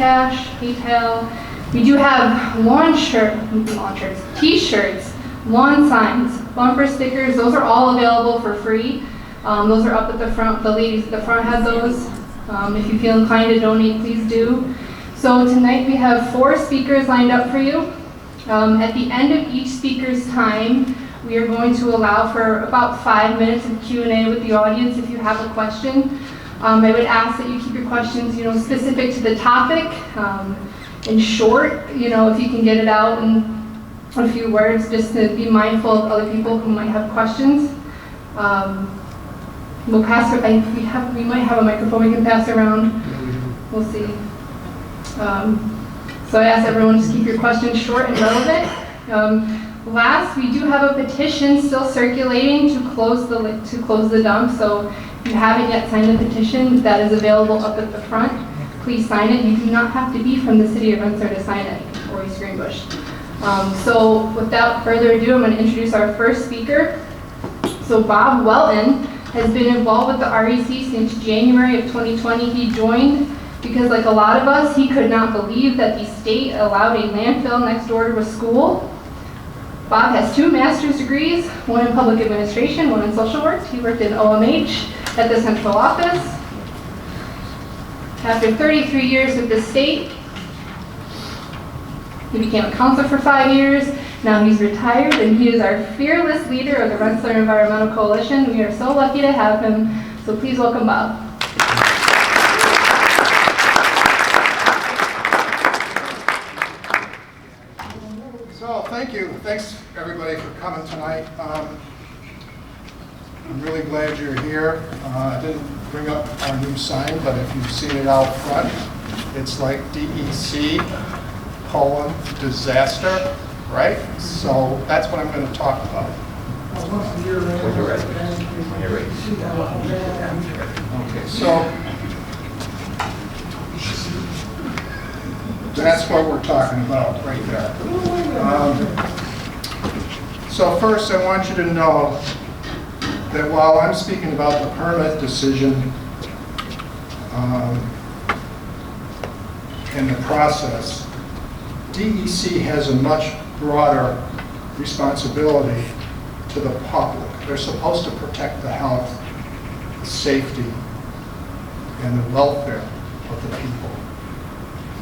Cash, PayPal. We do have t-shirts, lawn signs, bumper stickers. Those are all available for free. Those are up at the front. The ladies at the front have those. If you feel inclined to donate, please do. So tonight we have 4 speakers lined up for you. At the end of each speaker's time, we are going to allow for about 5 minutes of Q&A with the audience if you have a question. I would ask that you keep your questions, specific to the topic, in short, if you can get it out in a few words, just to be mindful of other people who might have questions. We'll pass it. We might have a microphone we can pass around. We'll see. So I ask everyone just keep your questions short and relevant. Last, we do have a petition still circulating to close the dump. So if you haven't yet signed the petition, that is available up at the front. Please sign it. You do not have to be from the city of Rensselaer to sign it, or East Greenbush. So without further ado, I'm going to introduce our first speaker. So Bob Welton has been involved with the REC since January of 2020. He joined because, like a lot of us, he could not believe that the state allowed a landfill next door to a school. Bob has 2 master's degrees, one in public administration, one in social work. He worked in OMH at the central office. After 33 years with the state, he became a counselor for 5 years. Now he's retired, and he is our fearless leader of the Rensselaer Environmental Coalition. We are so lucky to have him, so please welcome Bob. So thank you. Thanks everybody for coming tonight. I'm really glad you're here. I didn't bring up our new sign, but if you've seen it out front, it's like DEC, disaster, right? So that's what I'm going to talk about. When you're ready. Okay, so that's what we're talking about right there. So first, I want you to know that while I'm speaking about the permit decision and the process, DEC has a much broader responsibility to the public. They're supposed to protect the health, the safety, and the welfare of the people.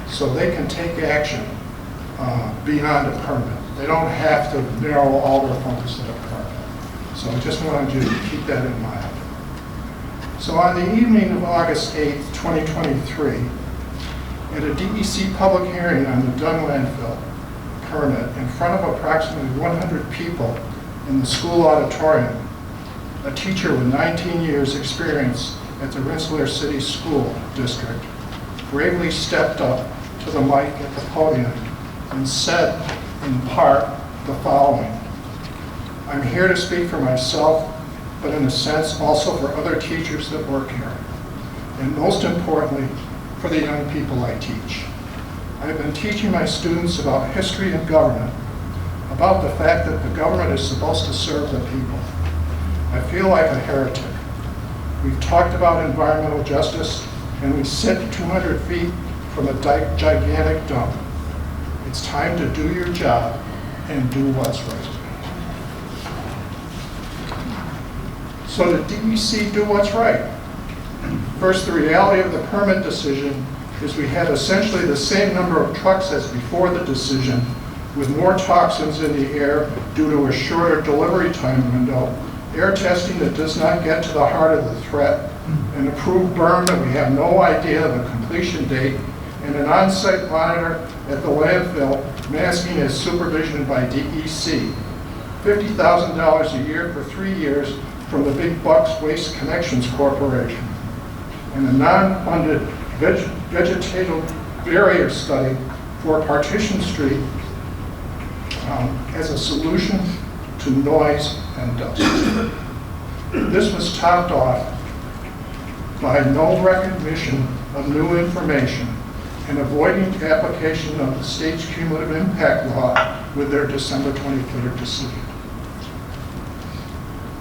So they can take action beyond a permit. They don't have to narrow all their focus to the permit. So I just wanted you to keep that in mind. So on the evening of August 8th, 2023, at a DEC public hearing on the Dunn Landfill permit in front of approximately 100 people in the school auditorium, a teacher with 19 years experience at the Rensselaer City School District bravely stepped up to the mic at the podium and said, in part, the following: "I'm here to speak for myself, but in a sense also for other teachers that work here, and most importantly, for the young people I teach. I've been teaching my students about history and government, about the fact that the government is supposed to serve the people. I feel like a heretic. We've talked about environmental justice, and we sit 200 feet from a gigantic dump. It's time to do your job and do what's right." So the DEC do what's right. First, the reality of the permit decision is we had essentially the same number of trucks as before the decision, with more toxins in the air due to a shorter delivery time window, air testing that does not get to the heart of the threat, an approved burn that we have no idea of a completion date, and an on-site monitor at the landfill masking as supervision by DEC. $50,000 a year for 3 years from the Big Bucks Waste Connections Corporation, and a non-funded vegetative barrier study for Partition Street as a solution to noise and dust. This was topped off by no recognition of new information and avoiding application of the state's cumulative impact law with their December 23rd decision.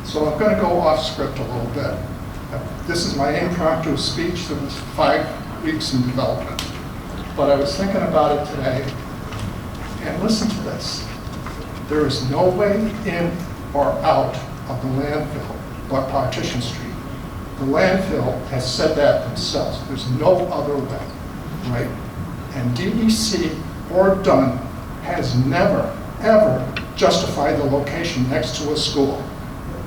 So I'm going to go off script a little bit. This is my impromptu speech that was 5 weeks in development. but I was thinking about it today, and listen to this. There is no way in or out of the landfill but Partition Street. The landfill has said that themselves. There's no other way, right? And DEC or Dunn has never, ever justified the location next to a school.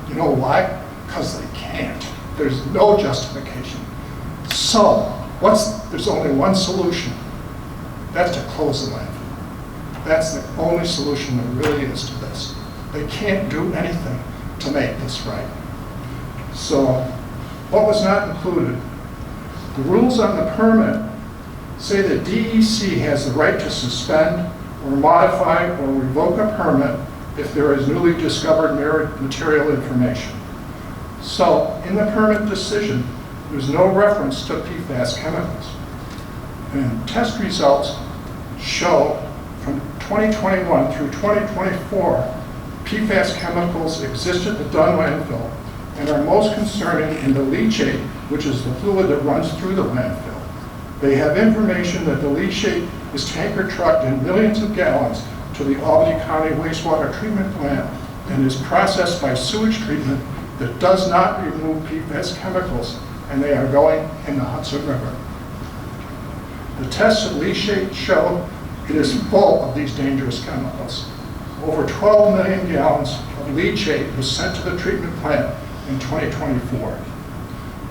You know why? Because they can't. There's no justification. So, there's only one solution. That's to close the landfill. That's the only solution there really is to this. They can't do anything to make this right. So, what was not included? The rules on the permit say that DEC has the right to suspend or modify or revoke a permit if there is newly discovered material information. So, in the permit decision, there's no reference to PFAS chemicals. And test results show from 2021 through 2024, PFAS chemicals exist at the Dunn Landfill and are most concerning in the leachate, which is the fluid that runs through the landfill. They have information that the leachate is tanker trucked in millions of gallons to the Albany County wastewater treatment plant and is processed by sewage treatment that does not remove PFAS chemicals, and they are going in the Hudson River. The tests of leachate show it is full of these dangerous chemicals. Over 12 million gallons of leachate was sent to the treatment plant in 2024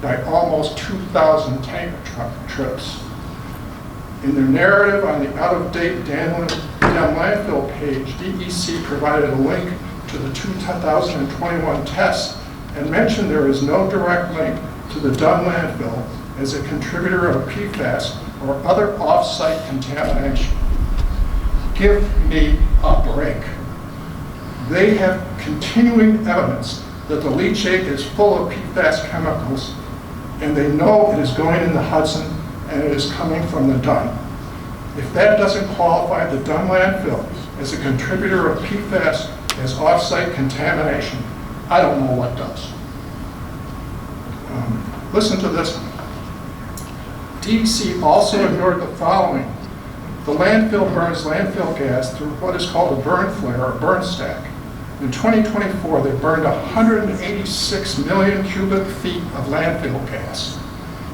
by almost 2,000 tanker truck trips. In their narrative on the out-of-date Dunn Landfill page, DEC provided a link to the 2021 tests and mentioned there is no direct link to the Dunn Landfill as a contributor of PFAS or other off-site contamination. Give me a break. They have continuing evidence that the leachate is full of PFAS chemicals, and they know it is going in the Hudson and it is coming from the Dunn. If that doesn't qualify the Dunn Landfill as a contributor of PFAS as off-site contamination, I don't know what does. Listen to this one. DEC also ignored the following. The landfill burns landfill gas through what is called a burn flare or burn stack. In 2024, they burned 186 million cubic feet of landfill gas.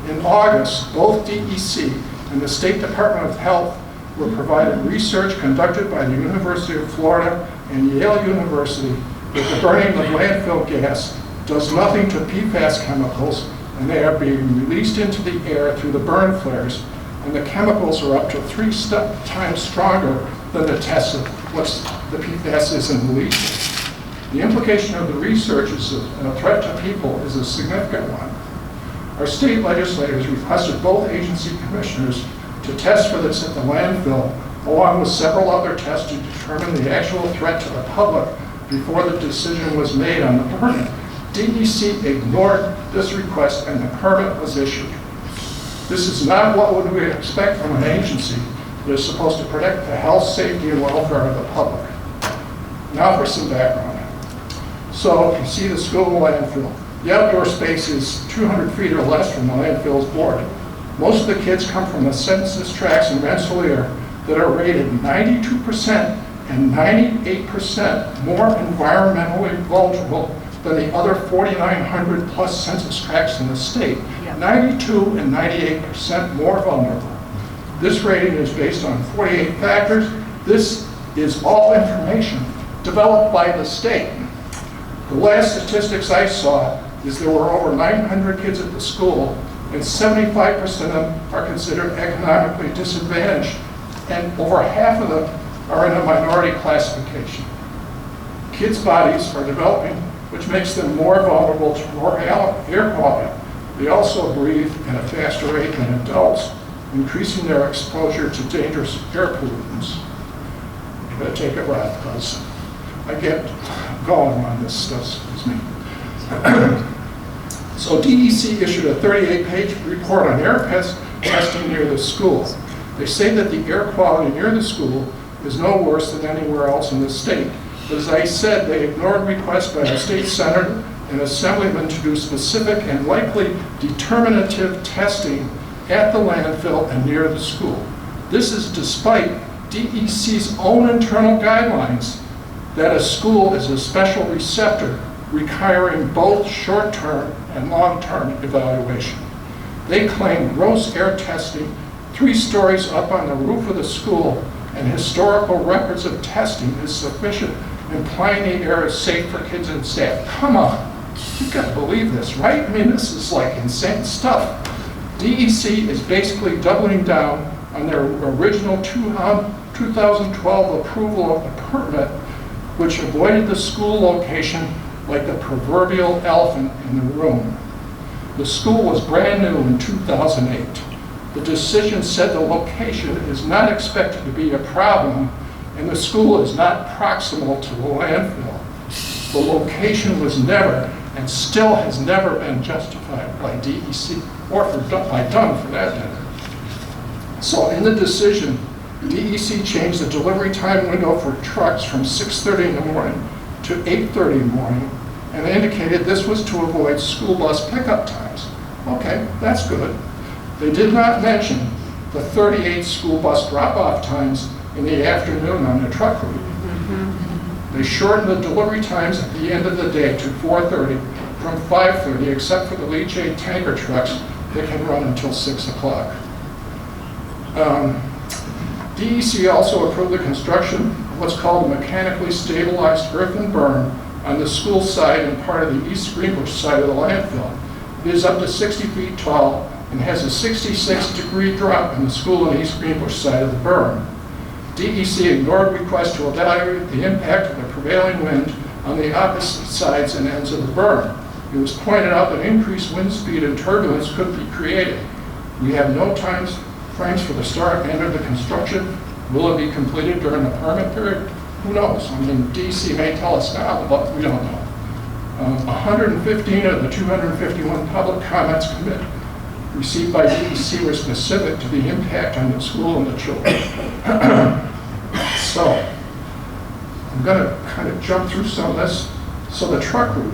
In August, both DEC and the State Department of Health were provided research conducted by the University of Florida and Yale University that the burning of landfill gas does nothing to PFAS chemicals, and they are being released into the air through the burn flares, and the chemicals are up to 3 times stronger than the test of what the PFAS is in the leachate. The implication of the research is a threat to people is a significant one. Our state legislators requested both agency commissioners to test for this at the landfill, along with several other tests to determine the actual threat to the public before the decision was made on the permit. DEC ignored this request and the permit was issued. This is not what would we expect from an agency that is supposed to protect the health, safety, and welfare of the public. Now for some background. So you see the school landfill. The outdoor space is 200 feet or less from the landfill's board. Most of the kids come from the census tracts in Rensselaer that are rated 92% and 98% more environmentally vulnerable than the other 4,900 plus census tracts in the state. 92 and 98% more vulnerable. This rating is based on 48 factors. This is all information developed by the state. The last statistics I saw is there were over 900 kids at the school, and 75% of them are considered economically disadvantaged, and over half of them are in a minority classification. Kids' bodies are developing, which makes them more vulnerable to poor air quality. They also breathe at a faster rate than adults, increasing their exposure to dangerous air pollutants. You better take a breath, because I get going on this stuff, excuse me. So DEC issued a 38-page report on air testing near the school. They say that the air quality near the school is no worse than anywhere else in the state. But as I said, they ignored requests by the state senator and assemblyman to do specific and likely determinative testing at the landfill and near the school. This is despite DEC's own internal guidelines that a school is a special receptor requiring both short-term and long-term evaluation. They claim gross air testing 3 stories up on the roof of the school and historical records of testing is sufficient, implying the air is safe for kids and staff. Come on, you gotta believe this, right? I mean, this is like insane stuff. DEC is basically doubling down on their original 2012 approval of the permit, which avoided the school location like the proverbial elephant in the room. The school was brand new in 2008. The decision said the location is not expected to be a problem and the school is not proximal to the landfill. The location was never and still has never been justified by DEC or by Dunn for that matter. So in the decision, DEC changed the delivery time window for trucks from 6:30 in the morning to 8:30 in the morning and indicated this was to avoid school bus pickup times. Okay, that's good. They did not mention the 38 school bus drop-off times in the afternoon on the truck route. They shortened the delivery times at the end of the day to 4:30 from 5:30, except for the leachate tanker trucks that can run until 6 o'clock. DEC also approved the construction of what's called a mechanically stabilized earthen berm on the school side and part of the East Greenbush side of the landfill. It is up to 60 feet tall and has a 66-degree drop in the school and East Greenbush side of the berm. DEC ignored requests to evaluate the impact of the prevailing wind on the opposite sides and ends of the berm. It was pointed out that increased wind speed and turbulence could be created. We have no frames for the start and end of the construction. Will it be completed during the permit period? Who knows? I mean, DEC may tell us now, but we don't know. 115 of the 251 public comments received by DEC were specific to the impact on the school and the children. So, I'm going to kind of jump through some of this. So the truck route.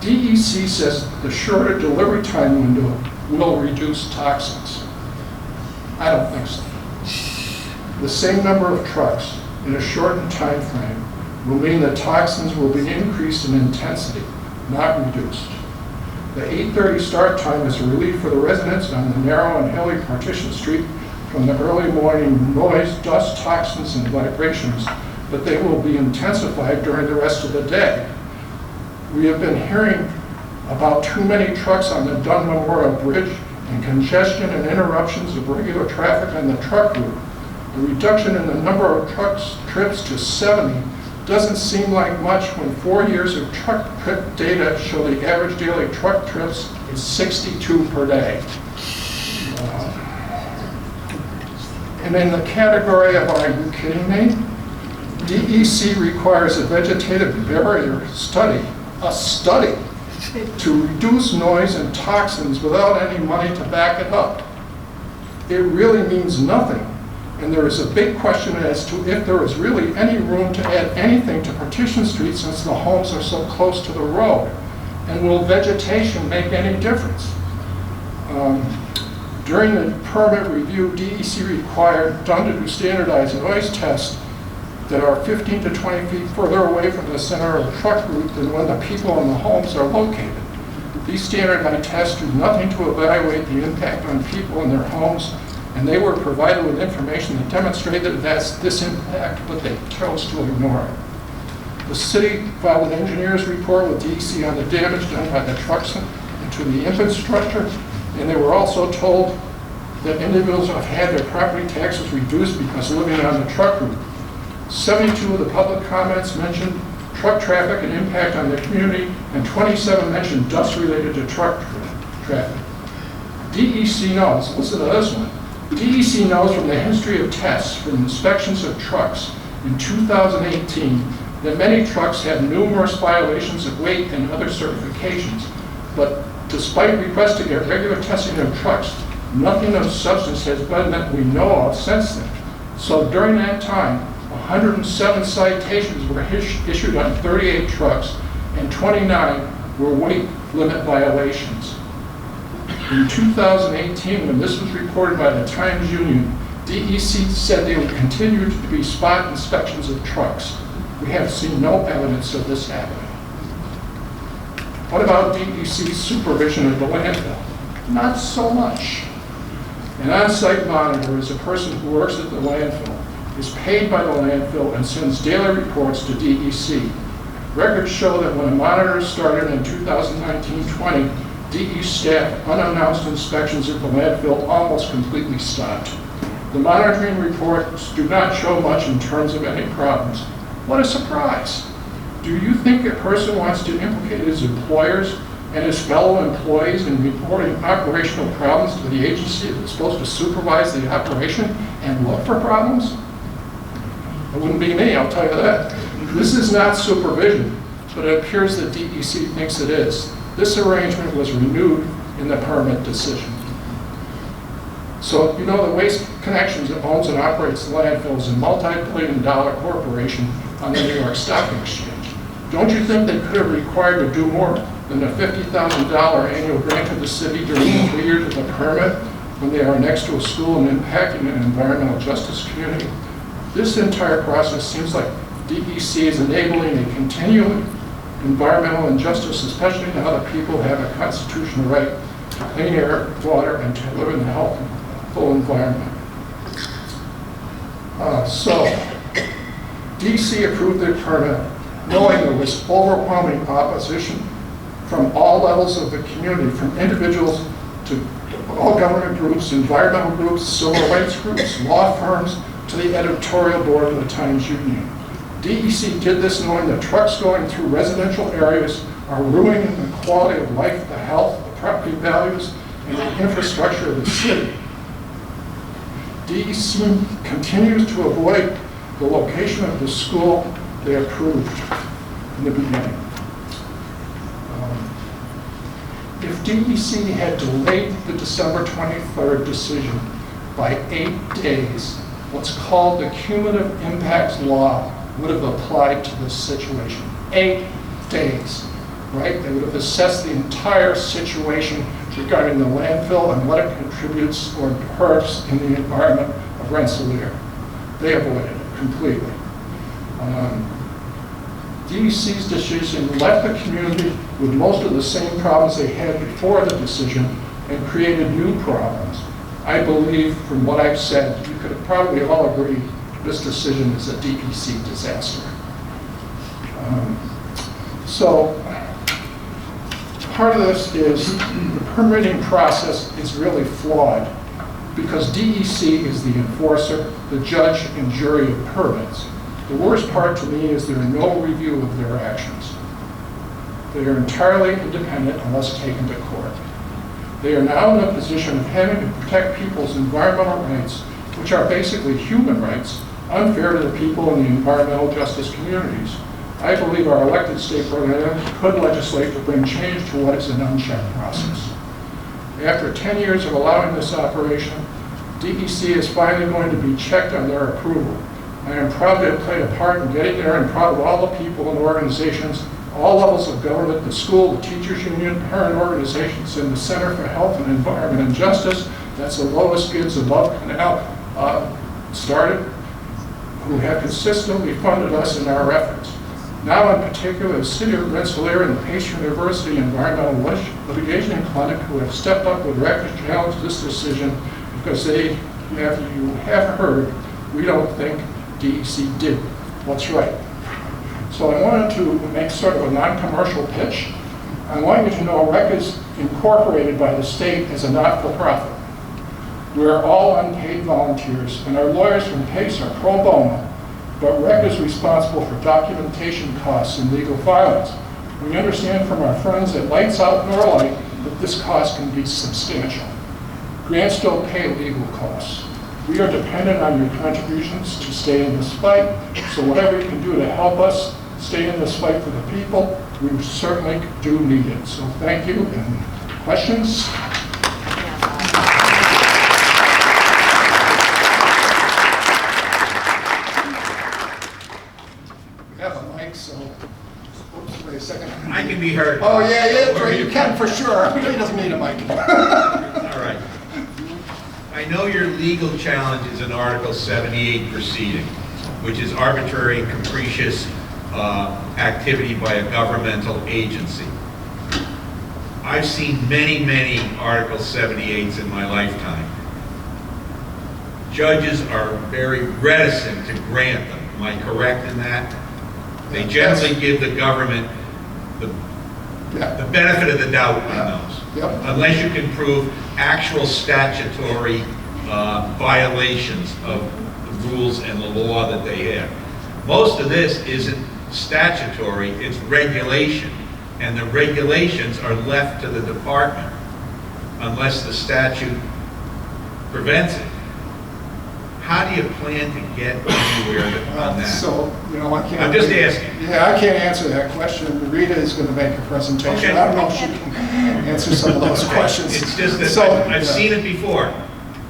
DEC says the shorter delivery time window will reduce toxins. I don't think so. The same number of trucks in a shortened time frame will mean that toxins will be increased in intensity, not reduced. The 8:30 start time is a relief for the residents on the narrow and hilly Partition Street from the early morning noise, dust, toxins, and vibrations, but they will be intensified during the rest of the day. We have been hearing about too many trucks on the Dunn Memorial Bridge and congestion and interruptions of regular traffic on the truck route. The reduction in the number of trips to 70 doesn't seem like much when 4 years of truck trip data show the average daily truck trips is 62 per day. And in the category of are you kidding me? DEC requires a vegetative barrier study, to reduce noise and toxins without any money to back it up. It really means nothing. And there is a big question as to if there is really any room to add anything to Partition Street since the homes are so close to the road. And will vegetation make any difference? During the permit review, DEC required Dunn to do standardized noise tests that are 15 to 20 feet further away from the center of the truck route than when the people in the homes are located. These standardized tests do nothing to evaluate the impact on people in their homes, and they were provided with information that demonstrated this impact, but they chose to ignore it. The city filed an engineer's report with DEC on the damage done by the trucks to the infrastructure, and they were also told that individuals have had their property taxes reduced because living on the truck route. 72 of the public comments mentioned truck traffic and impact on the community, and 27 mentioned dust related to truck traffic. DEC knows, listen to this one, DEC knows from the history of tests for inspections of trucks in 2018 that many trucks had numerous violations of weight and other certifications, but despite requesting a regular testing of trucks, nothing of substance has been that we know of since then. So during that time, 107 citations were issued on 38 trucks, and 29 were weight limit violations. In 2018, when this was reported by the Times Union, DEC said there would continue to be spot inspections of trucks. We have seen no evidence of this happening. What about DEC supervision of the landfill? Not so much. An on-site monitor is a person who works at the landfill, is paid by the landfill, and sends daily reports to DEC. Records show that when a monitor started in 2019-20, DEC staff unannounced inspections at the landfill almost completely stopped. The monitoring reports do not show much in terms of any problems. What a surprise. Do you think a person wants to implicate his employers and his fellow employees in reporting operational problems to the agency that's supposed to supervise the operation and look for problems? It wouldn't be me, I'll tell you that. This is not supervision, but it appears that DEC thinks it is. This arrangement was renewed in the permit decision. So, you know, the Waste Connections that owns and operates the landfill is a multi-billion-dollar corporation on the New York Stock Exchange. Don't you think they could have required to do more than a $50,000 annual grant to the city during the 3 years of the permit when they are next to a school and impacting an environmental justice community? This entire process seems like DEC is enabling a continuing environmental injustice, especially now that people have a constitutional right to clean air, water, and to live in a healthful environment. So, DEC approved the permit knowing there was overwhelming opposition from all levels of the community, from individuals to all government groups, environmental groups, civil rights groups, law firms, to the editorial board of the Times Union. DEC did this knowing that trucks going through residential areas are ruining the quality of life, the health, the property values, and the infrastructure of the city. DEC continues to avoid the location of the school they approved in the beginning. If DEC had delayed the December 23rd decision by 8 days, what's called the cumulative impacts law would have applied to this situation. 8 days, right? They would have assessed the entire situation regarding the landfill and what it contributes or hurts in the environment of Rensselaer. They avoided it completely. DEC's decision left the community with most of the same problems they had before the decision and created new problems. I believe, from what I've said, you could probably all agree this decision is a DEC disaster. So part of this is the permitting process is really flawed because DEC is the enforcer, the judge and jury of permits. The worst part to me is there are no review of their actions. They are entirely independent unless taken to court. They are now in a position of having to protect people's environmental rights, which are basically human rights, unfair to the people in the environmental justice communities. I believe our elected state representatives could legislate to bring change to what is an unchecked process. After 10 years of allowing this operation, DEC is finally going to be checked on their approval. I am proud to have played a part in getting there and proud of all the people and organizations, all levels of government, the school, the teachers union, parent organizations, and the Center for Health and Environment and Justice, that's the lowest bids above canal, started, who have consistently funded us in our efforts. Now in particular, the City of Rensselaer and the Pace University Environmental Litigation Clinic, who have stepped up with record to challenge this decision because they, as you have heard, we don't think DEC did what's right. So I wanted to make sort of a non-commercial pitch. I want you to know REC is incorporated by the state as a not-for-profit. We're all unpaid volunteers, and our lawyers from PACE are pro bono, but REC is responsible for documentation costs and legal filings. We understand from our friends at Lights Out Norlight that this cost can be substantial. Grants don't pay legal costs. We are dependent on your contributions to stay in this fight, so whatever you can do to help us stay in this fight for the people, we certainly do need it. So thank you, and questions? We have a mic, so, oops, wait a second. I can be heard. Oh, yeah, you can for sure. He doesn't need a mic. All right. My know your legal challenge is an Article 78 proceeding, which is arbitrary and capricious activity by a governmental agency. I've seen many, many Article 78s in my lifetime. Judges are very reticent to grant them. Am I correct in that? They generally give the government the benefit of the doubt on those. Yep. Unless you can prove actual statutory violations of the rules and the law that they have. Most of this isn't statutory, it's regulation. And the regulations are left to the department unless the statute prevents it. How do you plan to get anywhere on that? So, you know, I can't. I'm just asking. Yeah, I can't answer that question. Rita is going to make a presentation. Okay. I don't know if she can answer some of those questions. It's just that So, I've seen it before.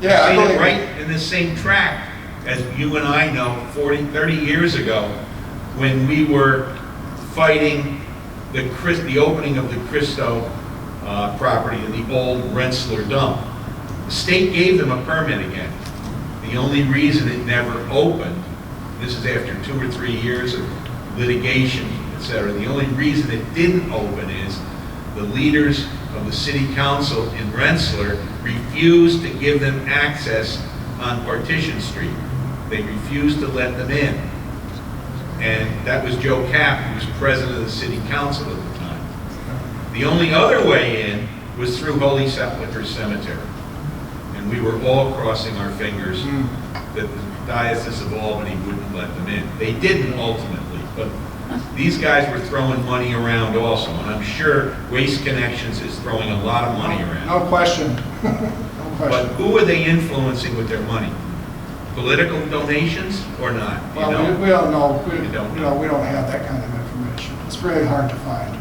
Yeah, I've I seen believe it right in the same track as you and I know 40, 30 years ago when we were fighting the opening of the Cristo property in the old Rensselaer dump. The state gave them a permit again. The only reason it never opened, this is after 2 or 3 years of litigation, etc. The only reason it didn't open is the leaders of the city council in Rensselaer refused to give them access on Partition Street. They refused to let them in. And that was Joe Kapp, who was president of the city council at the time. The only other way in was through Holy Sepulchre Cemetery. And we were all crossing our fingers that the Diocese of Albany wouldn't let them in. They didn't ultimately, but these guys were throwing money around also. And I'm sure Waste Connections is throwing a lot of money around. No question. No But question. who are they influencing with their money? Political donations or not? You Well, know? we don't know. You don't You know. know, we don't have that kind of information. It's very hard to find.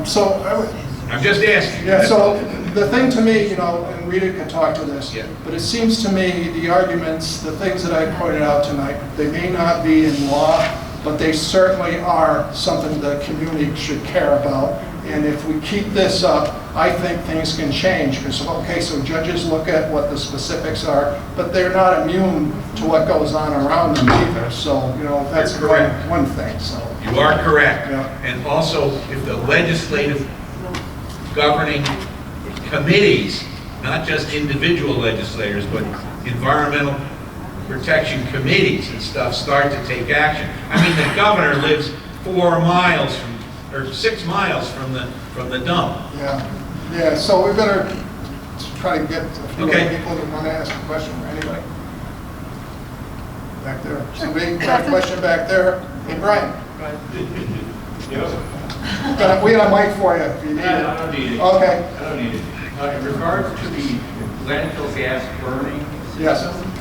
So I would, I'm just asking. yeah, so the thing to me, you know, and Rita can talk to this, Yeah. but it seems to me the arguments, the things that I pointed out tonight, they may not be in law, but they certainly are something the community should care about. And if we keep this up, I think things can change. Because, okay, so judges look at what the specifics are, but they're not immune to what goes on around them either. So, you know, that's You're correct. one thing, so. You are correct. Yeah. And also, if the legislative governing committees, not just individual legislators, but environmental protection committees and stuff start to take action. I mean, the governor lives 4 miles from, or 6 miles from the dump. Yeah, so we better try to get a few Okay. other people that want to ask a question. Anybody? Back there. Somebody got a question back there? Hey, Brian. We got a mic for you if you need it. I don't need it. Okay. I don't need it. In regards to the landfill gas burning Yes. system,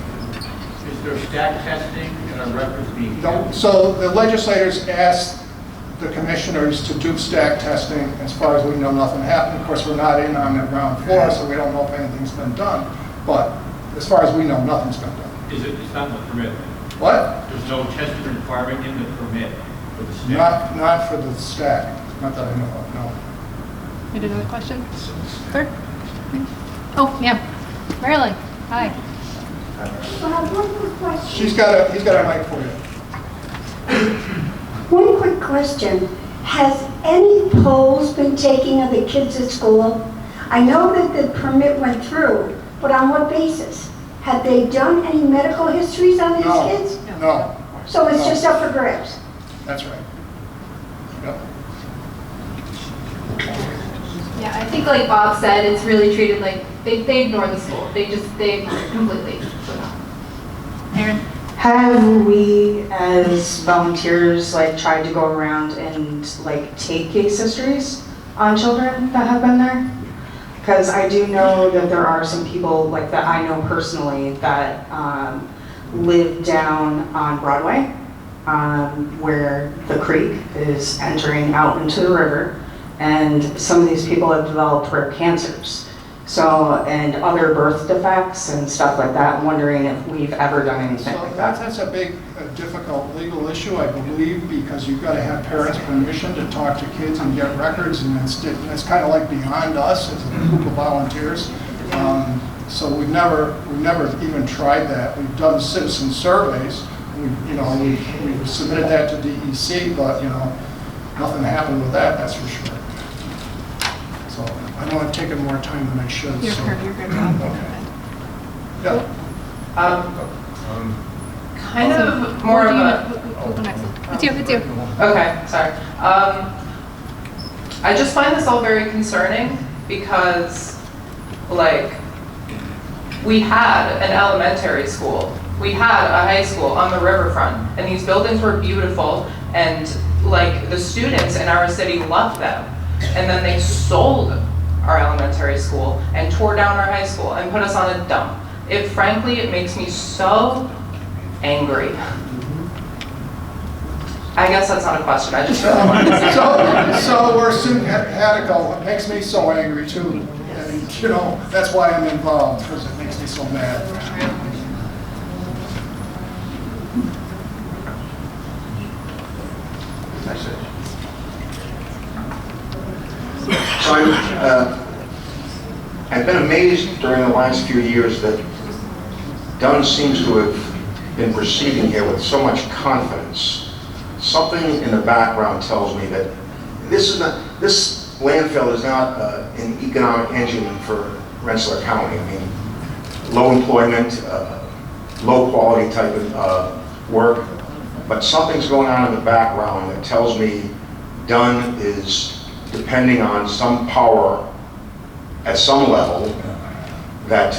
is there stack testing and a records being kept? So the legislators asked the commissioners to do stack testing. As far as we know, nothing happened. Of course, we're not in on the ground floor, so we don't know if anything's been done. But as far as we know, nothing's been done. It's not in the permit? What? There's no testing requirement in the permit for the stack? Not for the stack. Not that I know of, no. You had another question? Sir? Oh, yeah. Marilyn, hi. So I have one quick question. He's got a mic for you. One quick question. Has any polls been taken of the kids at school? I know that the permit went through, but on what basis? Have they done any medical histories on these No. kids? No. So it's No. just up for grabs? That's right. Yep. Yeah, I think like Bob said, it's really treated like, they ignore the school. They ignore it completely. So no. Aaron? Have we, as volunteers, like tried to go around and like take case histories on children that have been there? Because I do know that there are some people like that I know personally that live down on Broadway, where the creek is entering out into the river, and some of these people have developed rare cancers. So, and other birth defects and stuff like that. I'm wondering if we've ever done anything So like that. that's a big, difficult legal issue, I believe, because you've got to have parents' permission to talk to kids and get records, and it's kind of like beyond us as a group of volunteers. So we've never even tried that. We've done citizen surveys. We've submitted that to DEC, but nothing happened with that. That's for sure. So I know I've taken more time than I should. You're so. good, you're good, Rob. Okay. Yeah. Kind of more of a, We'll go next one. It's you. okay, sorry. I just find this all very concerning because, like, we had an elementary school, we had a high school on the riverfront, and these buildings were beautiful, and like the students in our city loved them. And then they sold our elementary school and tore down our high school and put us on a dump. Frankly, it makes me so angry. I guess that's not a question, I just really wanted to say. So we're sympathetical. It makes me so angry too. And, that's why I'm involved, because it makes me so mad. That's it. So I've been amazed during the last few years that Dunn seems to have been proceeding here with so much confidence. Something in the background tells me that this landfill is not an economic engine for Rensselaer County. I mean, low employment, low quality type of work, but something's going on in the background that tells me Dunn is depending on some power at some level that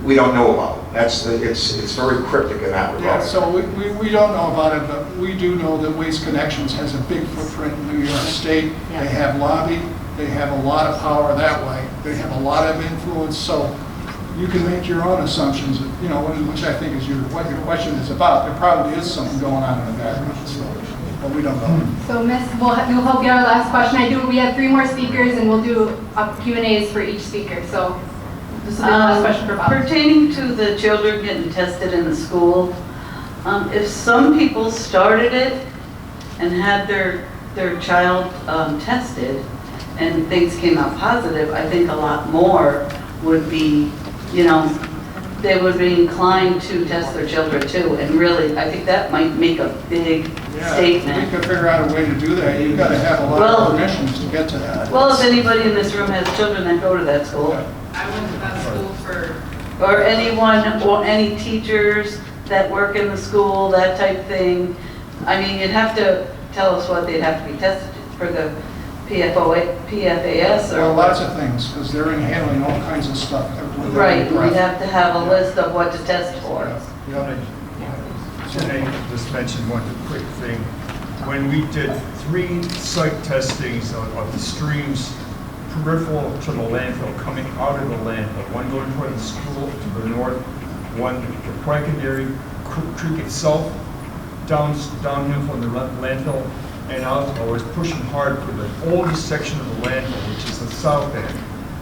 we don't know about. It's very cryptic in that regard. Yeah, so we don't know about it, but we do know that Waste Connections has a big footprint in New York State. They have lobbied, they have a lot of power that way. They have a lot of influence, so you can make your own assumptions, which I think is what your question is about. There probably is something going on in the background, but we don't know. So Miss, we'll help get our last question. We have 3 more speakers, and we'll do Q&As for each speaker. So this will be the last question for Bob. Pertaining to the children getting tested in the school, if some people started it and had their child tested and things came out positive, I think a lot more would be, they would be inclined to test their children too. And really, I think that might make a big statement. We could figure out a way to do that. You've got to have a lot of permissions to get to that. Well, if anybody in this room has children that go to that school. I went to that school for, Or anyone, or any teachers that work in the school, that type thing. I mean, you'd have to tell us what they'd have to be tested for the PFAS or. Well, lots of things, because they're handling all kinds of stuff. Right, we'd have to have a list of what to test for. Can I just mention one quick thing? When we did 3 site testings of the streams peripheral to the landfill, coming out of the landfill, one going toward the school to the north, one the Quackadary Creek itself, downhill from the landfill, and I was pushing hard for the oldest section of the landfill, which is the south end.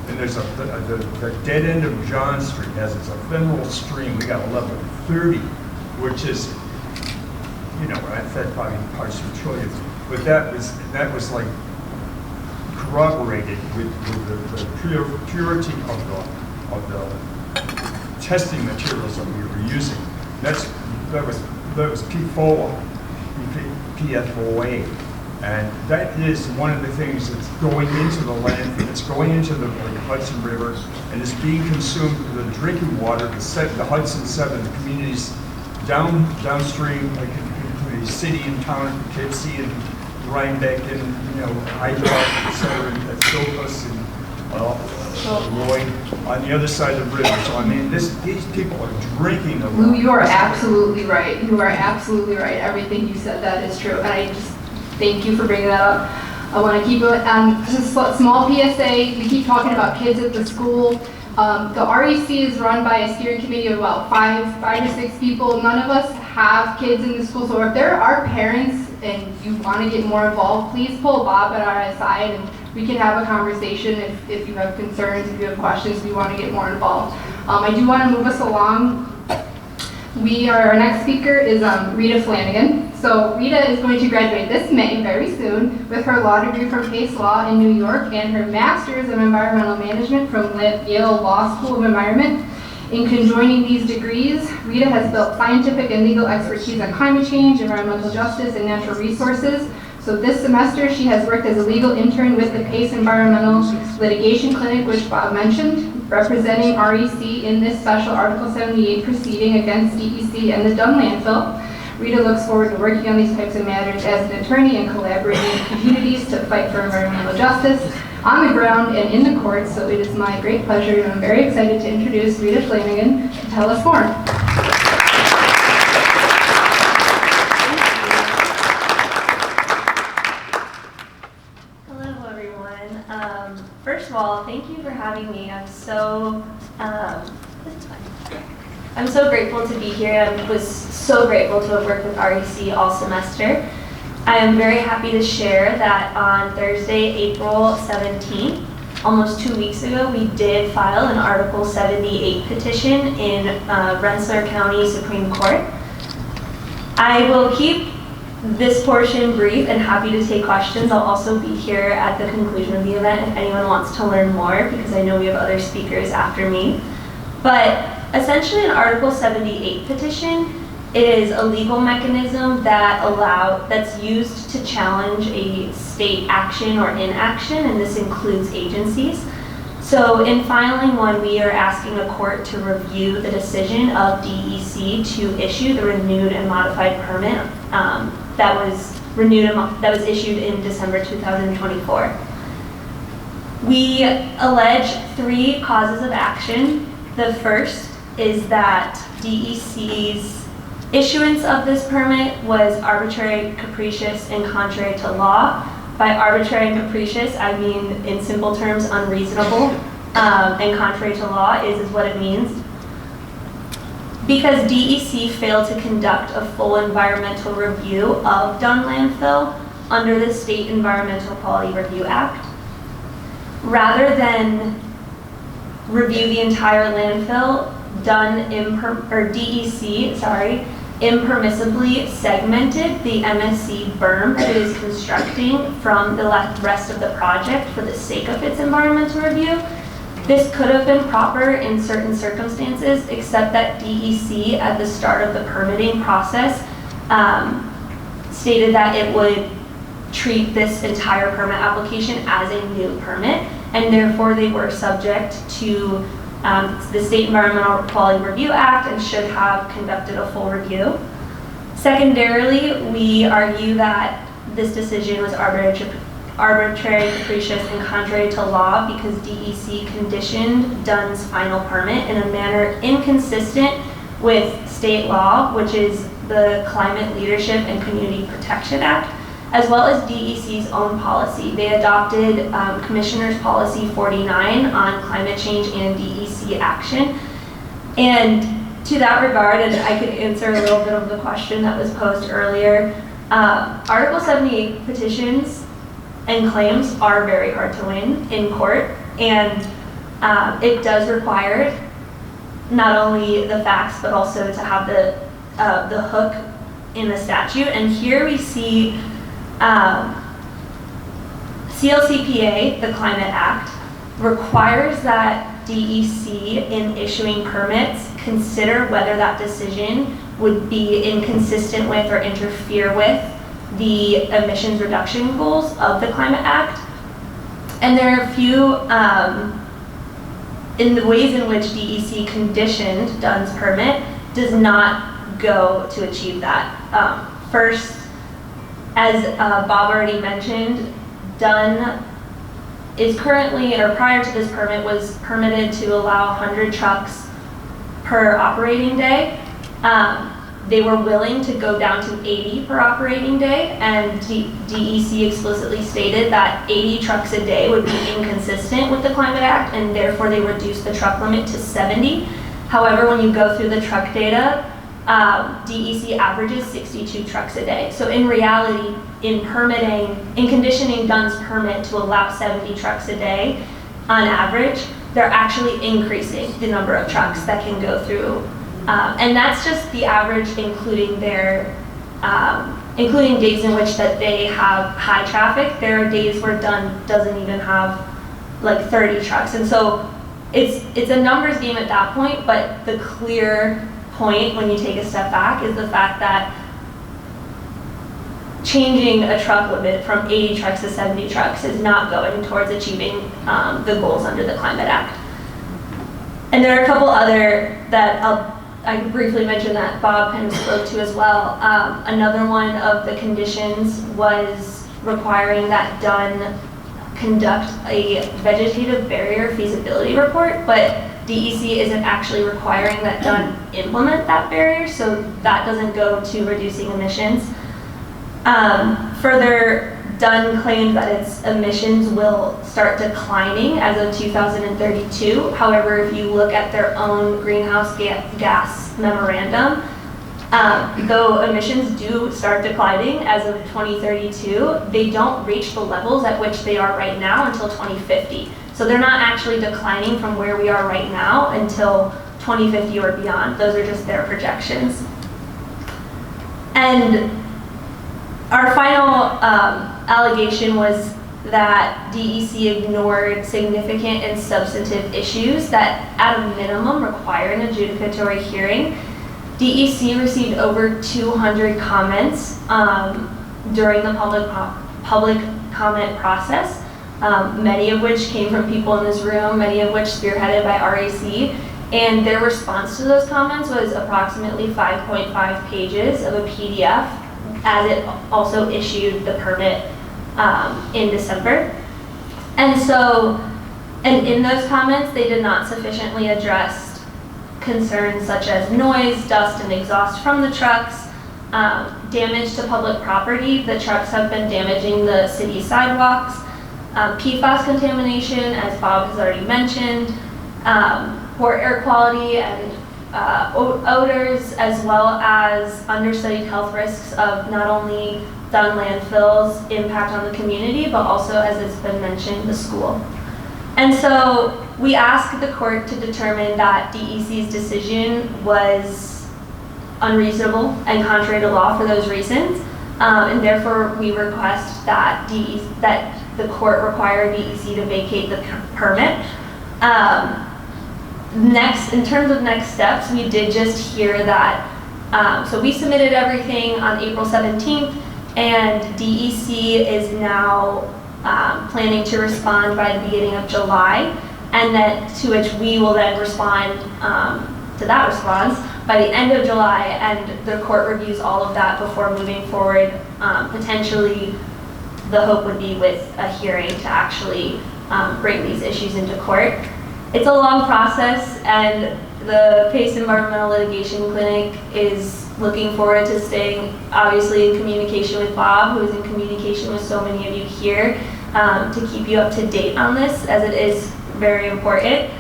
And there's the dead end of John Street has its ephemeral stream. We got a level 30, which is, I fed probably parts per trillion. But that was like corroborated with the purity of the testing materials that we were using. That was PFOA. And that is one of the things that's going into the landfill. It's going into the Hudson River, and it's being consumed for the drinking water. The Hudson 7, the communities downstream, like in the city and town, Poughkeepsie and Rhinebeck and Hyde Park, etc., and Silkus and Lloyd on the other side of the river. So I mean, these people are drinking the water. You are absolutely right. You are absolutely right. Everything you said, that is true. And I just thank you for bringing that up. I want to keep it just a small PSA. We keep talking about kids at the school. The REC is run by a steering committee of about five or six people. None of us have kids in the school, so if there are parents and you want to get more involved, please pull Bob and I aside and we can have a conversation if you have concerns, if you have questions, if you want to get more involved. I do want to move us along. Our next speaker is Rita Flanagan. So Rita is going to graduate this May, very soon, with her law degree from Pace Law in New York and her master's of environmental management from Yale Law School of Environment. In conjoining these degrees, Rita has built scientific and legal expertise on climate change, environmental justice, and natural resources. So this semester, she has worked as a legal intern with the PACE Environmental Litigation Clinic, which Bob mentioned, representing REC in this special Article 78 proceeding against DEC and the Dunn Landfill. Rita looks forward to working on these types of matters as an attorney and collaborating with communities to fight for environmental justice on the ground and in the courts. So it is my great pleasure, and I'm very excited to introduce Rita Flanagan to tell us more. First of all, thank you for having me. I'm so grateful to be here. I was so grateful to have worked with REC all semester. I am very happy to share that on Thursday, April 17th, almost 2 weeks ago, we did file an Article 78 petition in Rensselaer County Supreme Court. I will keep this portion brief and happy to take questions. I'll also be here at the conclusion of the event if anyone wants to learn more, because I know we have other speakers after me. But essentially, an Article 78 petition is a legal mechanism that's used to challenge a state action or inaction, and this includes agencies. So in filing one, we are asking a court to review the decision of DEC to issue the renewed and modified permit that was issued in December 2024. We allege 3 causes of action. The first is that DEC's issuance of this permit was arbitrary, capricious, and contrary to law. By arbitrary and capricious, I mean, in simple terms, unreasonable, and contrary to law is what it means. Because DEC failed to conduct a full environmental review of Dunn Landfill under the State Environmental Quality Review Act, rather than review the entire landfill, DEC impermissibly segmented the MSC berm that it is constructing from the rest of the project for the sake of its environmental review. This could have been proper in certain circumstances, except that DEC at the start of the permitting process stated that it would treat this entire permit application as a new permit, and therefore they were subject to the State Environmental Quality Review Act and should have conducted a full review. Secondarily, we argue that this decision was arbitrary, capricious, and contrary to law because DEC conditioned Dunn's final permit in a manner inconsistent with state law, which is the Climate Leadership and Community Protection Act, as well as DEC's own policy. They adopted Commissioner's Policy 49 on climate change and DEC action. And to that regard, and I could answer a little bit of the question that was posed earlier, Article 78 petitions and claims are very hard to win in court, and it does require not only the facts, but also to have the hook in the statute. And here we see CLCPA, the Climate Act, requires that DEC in issuing permits consider whether that decision would be inconsistent with or interfere with the emissions reduction goals of the Climate Act. And there are a few in the ways in which DEC conditioned Dunn's permit does not go to achieve that. First, as Bob already mentioned, Dunn is currently, or prior to this permit, was permitted to allow 100 trucks per operating day. They were willing to go down to 80 per operating day, and DEC explicitly stated that 80 trucks a day would be inconsistent with the Climate Act, and therefore they reduced the truck limit to 70. However, when you go through the truck data, DEC averages 62 trucks a day. So in reality, in conditioning Dunn's permit to allow 70 trucks a day, on average, they're actually increasing the number of trucks that can go through And that's just the average, including including days in which that they have high traffic. There are days where Dunn doesn't even have like 30 trucks. And so it's a numbers game at that point, but the clear point when you take a step back is the fact that changing a truck limit from 80 trucks to 70 trucks is not going towards achieving the goals under the Climate Act. And there are a couple other that I briefly mentioned that Bob kind of spoke to as well. Another one of the conditions was requiring that Dunn conduct a vegetative barrier feasibility report, but DEC isn't actually requiring that Dunn implement that barrier, so that doesn't go to reducing emissions. Further, Dunn claimed that its emissions will start declining as of 2032. However, if you look at their own greenhouse gas memorandum, though emissions do start declining as of 2032, they don't reach the levels at which they are right now until 2050. So they're not actually declining from where we are right now until 2050 or beyond. Those are just their projections. And our final allegation was that DEC ignored significant and substantive issues that, at a minimum, require an adjudicatory hearing. DEC received over 200 comments during the public comment process, many of which came from people in this room, many of which spearheaded by RAC, and their response to those comments was approximately 5.5 pages of a PDF, as it also issued the permit in December. And in those comments, they did not sufficiently address concerns such as noise, dust, and exhaust from the trucks, damage to public property. The trucks have been damaging the city sidewalks, PFAS contamination, as Bob has already mentioned, poor air quality and odors, as well as understudied health risks of not only Dunn Landfill's impact on the community, but also, as it's been mentioned, the school. And so we asked the court to determine that DEC's decision was unreasonable and contrary to law for those reasons, and therefore we request that the court require DEC to vacate the permit. Next, in terms of next steps, we did just hear that, so we submitted everything on April 17th, and DEC is now planning to respond by the beginning of July, and then to which we will then respond to that response by the end of July, and the court reviews all of that before moving forward. Potentially, the hope would be with a hearing to actually bring these issues into court. It's a long process, and the Pace Environmental Litigation Clinic is looking forward to staying, obviously, in communication with Bob, who is in communication with so many of you here, to keep you up to date on this, as it is very important.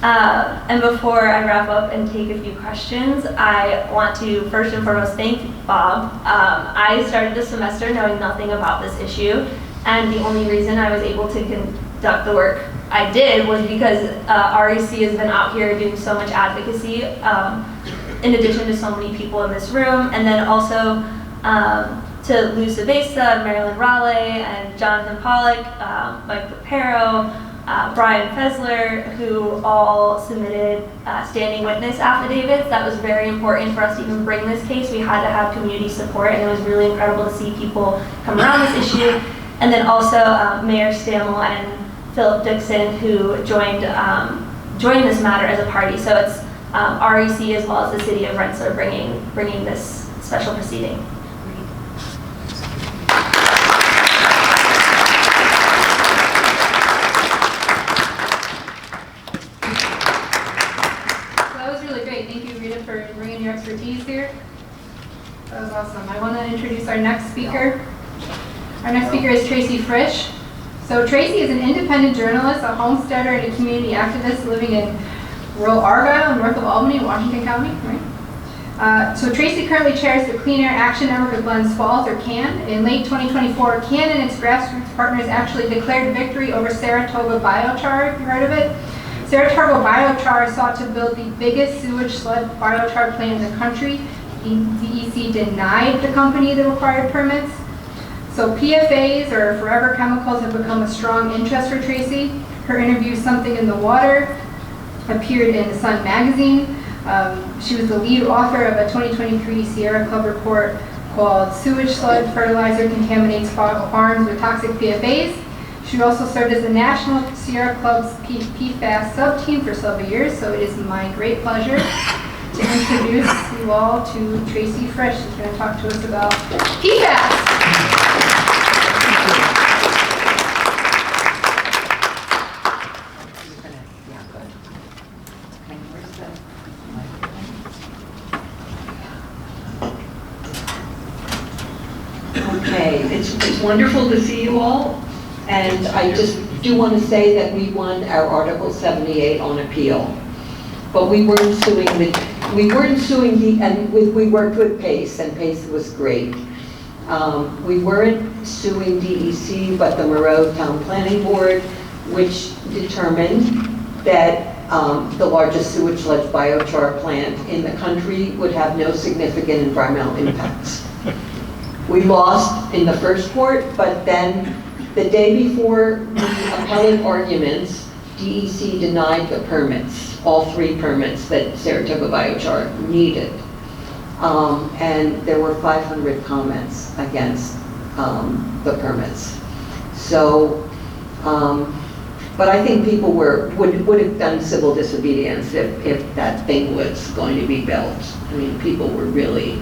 And before I wrap up and take a few questions, I want to first and foremost thank Bob. I started the semester knowing nothing about this issue, and the only reason I was able to conduct the work I did was because RAC has been out here doing so much advocacy, in addition to so many people in this room, and then also to Lou Sabesa, Marilyn Raleigh, and Jonathan Pollock, Mike Papero, Brian Fessler, who all submitted standing witness affidavits. That was very important for us to even bring this case. We had to have community support, and it was really incredible to see people come around this issue. And then also Mayor Stammel and Philip Dixon, who joined this matter as a party. So it's RAC as well as the city of Rensselaer bringing this special proceeding. Your expertise here. That was awesome. I want to introduce our next speaker. Our next speaker is Tracy Frisch. So Tracy is an independent journalist, a homesteader, and a community activist living in rural Argyle, north of Albany, Washington County, right? So Tracy currently chairs the Clean Air Action Network of Glens Falls, or CAN. In late 2024, CAN and its grassroots partners actually declared victory over Saratoga biochar, if you heard of it. Saratoga Biochar sought to build the biggest sewage sludge biochar plant in the country. DEC denied the company the required permits. So PFAS, or forever chemicals, have become a strong interest for Tracy. Her interview, Something in the Water, appeared in the Sun magazine. She was the lead author of a 2023 Sierra Club report called Sewage Sludge Fertilizer Contaminates Farms with Toxic PFAS. She also served as the National Sierra Club's PFAS sub-team for several years, so it is my great pleasure to introduce you all to Tracy Frisch. She's going to talk to us about PFAS. Okay, it's wonderful to see you all, and I just do want to say that we won our Article 78 on appeal, but we weren't suing and we worked with PACE, and PACE was great. We weren't suing DEC, but the Moreau Town Planning Board, which determined that the largest sewage sludge biochar plant in the country would have no significant environmental impacts. We lost in the first court, but then the day before the appellate arguments, DEC denied the permits, all 3 permits that Saratoga Biochar needed. And there were 500 comments against the permits. So, but I think people would have done civil disobedience if that thing was going to be built. I mean, people were really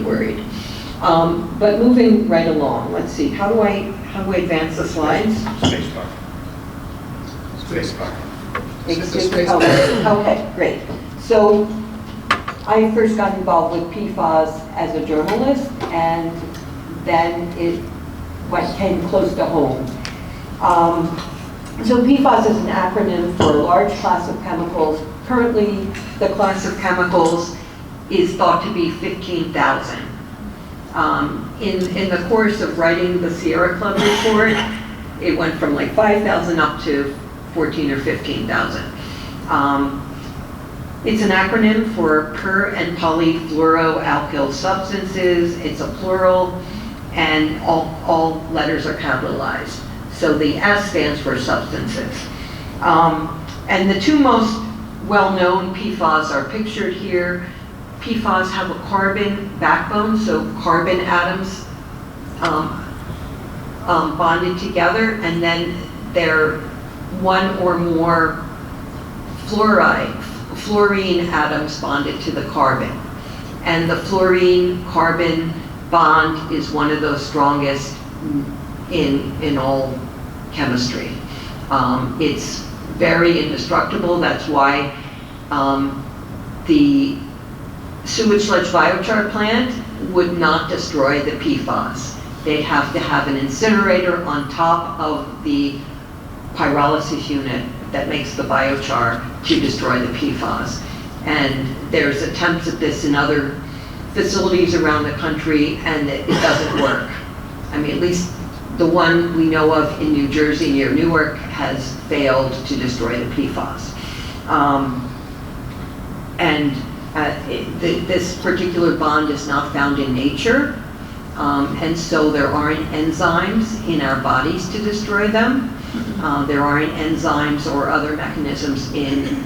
worried. But moving right along, let's see, how do I advance the slides? Spacebar. Okay, great. So I first got involved with PFAS as a journalist, and then it came close to home. So PFAS is an acronym for a large class of chemicals. Currently, the class of chemicals is thought to be 15,000. In the course of writing the Sierra Club report, it went from like 5,000 up to 14 or 15,000. It's an acronym for per and polyfluoroalkyl substances. It's a plural, and all letters are capitalized. So the S stands for substances. And the 2 most well-known PFAS are pictured here. PFAS have a carbon backbone, so carbon atoms bonded together, and then they're 1 or more fluorine atoms bonded to the carbon. And the fluorine-carbon bond is one of those strongest in all chemistry. It's very indestructible. That's why the sewage sludge biochar plant would not destroy the PFAS. They'd have to have an incinerator on top of the pyrolysis unit that makes the biochar to destroy the PFAS. And there's attempts at this in other facilities around the country, and it doesn't work. I mean, at least the one we know of in New Jersey near Newark has failed to destroy the PFAS. This particular bond is not found in nature, and so there aren't enzymes in our bodies to destroy them. There aren't enzymes or other mechanisms in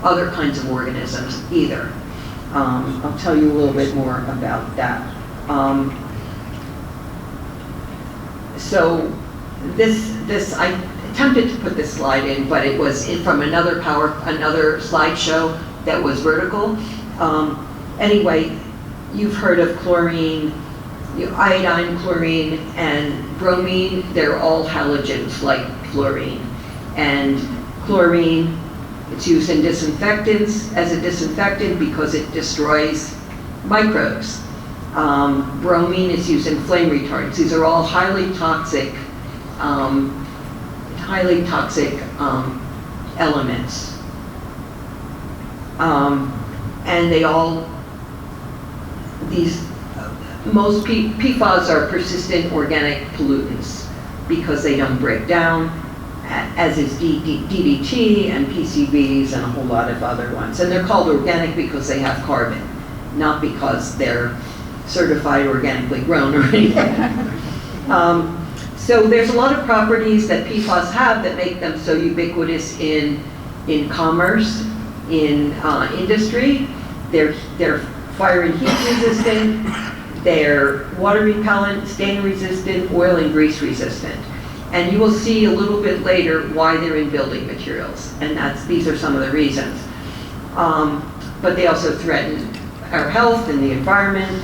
other kinds of organisms either. I'll tell you a little bit more about that. So this I attempted to put this slide in, but it was from another slideshow that was vertical. Anyway, you've heard of chlorine, iodine, chlorine, and bromine. They're all halogens like fluorine. And chlorine, it's used in disinfectants as a disinfectant because it destroys microbes. Bromine is used in flame retardants. These are all highly toxic elements. And most PFAS are persistent organic pollutants because they don't break down as is DDT and PCBs and a whole lot of other ones. And they're called organic because they have carbon, not because they're certified organically grown or anything. So there's a lot of properties that PFAS have that make them so ubiquitous in commerce, in industry. They're fire and heat resistant, they're water repellent, stain resistant, oil and grease resistant. And you will see a little bit later why they're in building materials, and these are some of the reasons. But they also threaten our health and the environment.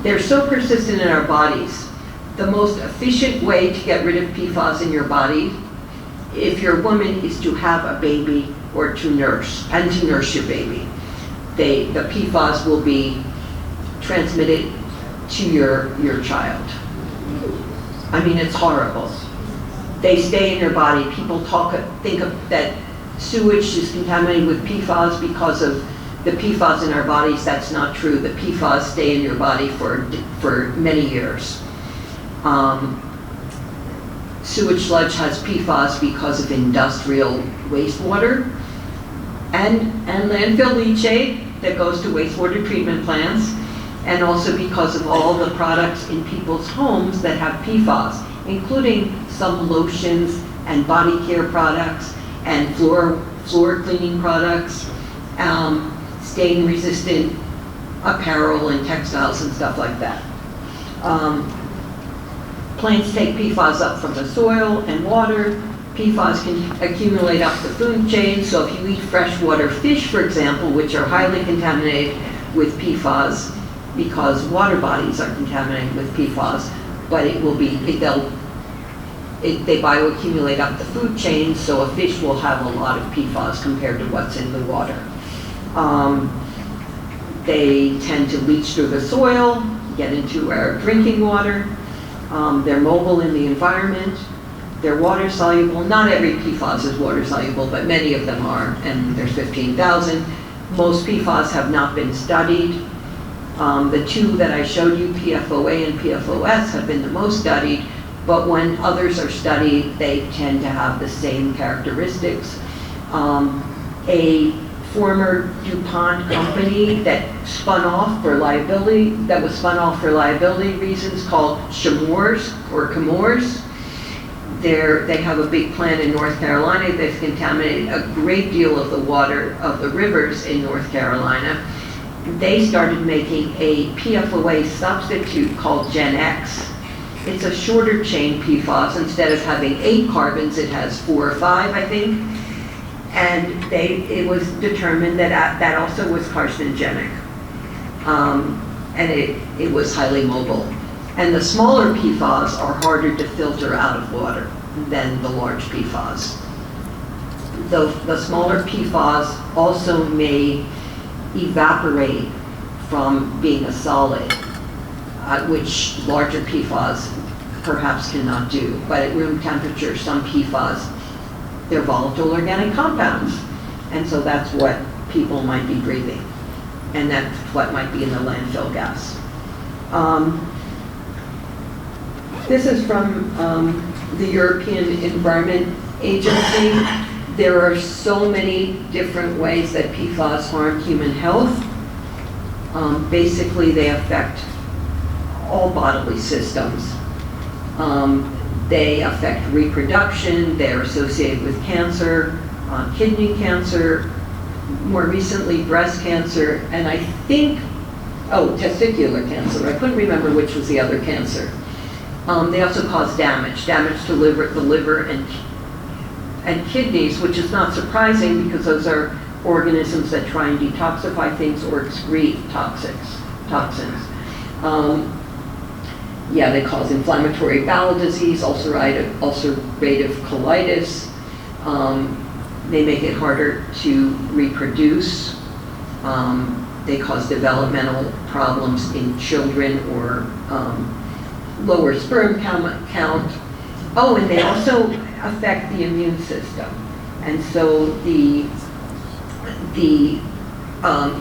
They're so persistent in our bodies. The most efficient way to get rid of PFAS in your body, if you're a woman, is to have a baby or to nurse your baby. The PFAS will be transmitted to your child. I mean, it's horrible. They stay in your body. People think of that sewage is contaminated with PFAS because of the PFAS in our bodies. That's not true. The PFAS stay in your body for many years. Sewage sludge has PFAS because of industrial wastewater and landfill leachate that goes to wastewater treatment plants, and also because of all the products in people's homes that have PFAS, including some lotions and body care products and floor cleaning products, stain-resistant apparel and textiles and stuff like that. Plants take PFAS up from the soil and water. PFAS can accumulate up the food chain, so if you eat freshwater fish, for example, which are highly contaminated with PFAS because water bodies are contaminated with PFAS, but they bioaccumulate up the food chain, so a fish will have a lot of PFAS compared to what's in the water. They tend to leach through the soil, get into our drinking water. They're mobile in the environment. They're water soluble. Not every PFAS is water soluble, but many of them are, and there's 15,000. Most PFAS have not been studied. The two that I showed you, PFOA and PFOS, have been the most studied, but when others are studied, they tend to have the same characteristics. A former DuPont company that was spun off for liability reasons, called Chemours or Chemours. They have a big plant in North Carolina. They've contaminated a great deal of the water of the rivers in North Carolina. They started making a PFOA substitute called Gen X. It's a shorter chain PFAS. Instead of having 8 carbons, it has 4 or 5, I think. And it was determined that that also was carcinogenic. And it was highly mobile. And the smaller PFAS are harder to filter out of water than the large PFAS. The smaller PFAS also may evaporate from being a solid, which larger PFAS perhaps cannot do. But at room temperature, some PFAS, they're volatile organic compounds. And so that's what people might be breathing. And that's what might be in the landfill gas. This is from the European Environment Agency. There are so many different ways that PFAS harm human health. Basically, they affect all bodily systems. They affect reproduction. They're associated with cancer, kidney cancer, more recently breast cancer, and I think, testicular cancer. I couldn't remember which was the other cancer. They also cause damage to the liver and kidneys, which is not surprising because those are organisms that try and detoxify things or excrete toxins. They cause inflammatory bowel disease, ulcerative colitis. They make it harder to reproduce. They cause developmental problems in children or lower sperm count. Oh, and they also affect the immune system. And so the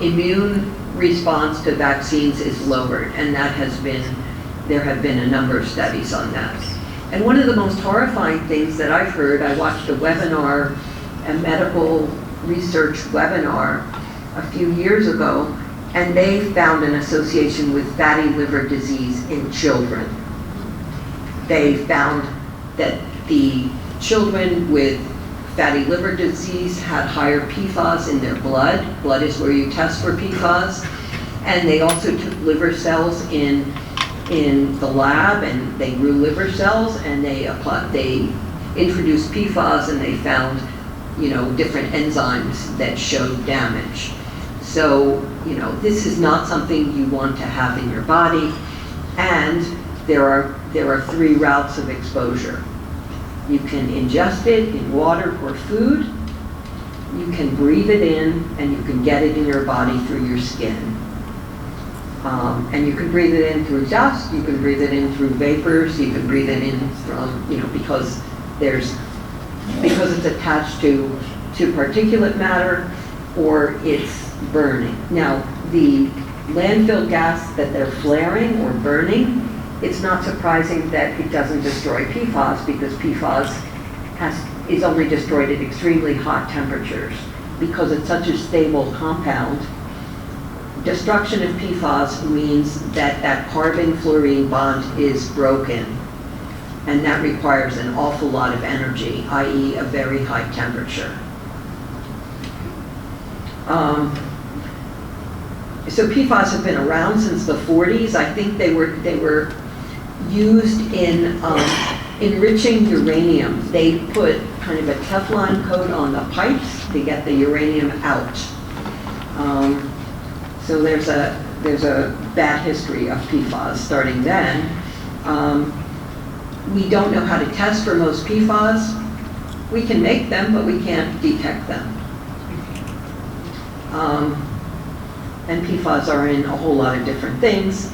immune response to vaccines is lowered, and there have been a number of studies on that. And one of the most horrifying things that I've heard, I watched a webinar, a medical research webinar a few years ago, and they found an association with fatty liver disease in children. They found that the children with fatty liver disease had higher PFAS in their blood. Blood is where you test for PFAS. And they also took liver cells in the lab, and they grew liver cells, and they introduced PFAS, and they found, different enzymes that showed damage. So, this is not something you want to have in your body, and there are 3 routes of exposure. You can ingest it in water or food, you can breathe it in, and you can get it in your body through your skin. And you can breathe it in through dust, you can breathe it in through vapors, you can breathe it in from, because it's attached to particulate matter, or it's burning. Now, the landfill gas that they're flaring or burning, it's not surprising that it doesn't destroy PFAS, because PFAS is only destroyed at extremely hot temperatures. Because it's such a stable compound, destruction of PFAS means that carbon-fluorine bond is broken, and that requires an awful lot of energy, i.e. a very high temperature. So PFAS have been around since the 40s. I think they were used in enriching uranium. They put kind of a Teflon coat on the pipes to get the uranium out. So there's a bad history of PFAS starting then. We don't know how to test for most PFAS. We can make them, but we can't detect them. And PFAS are in a whole lot of different things.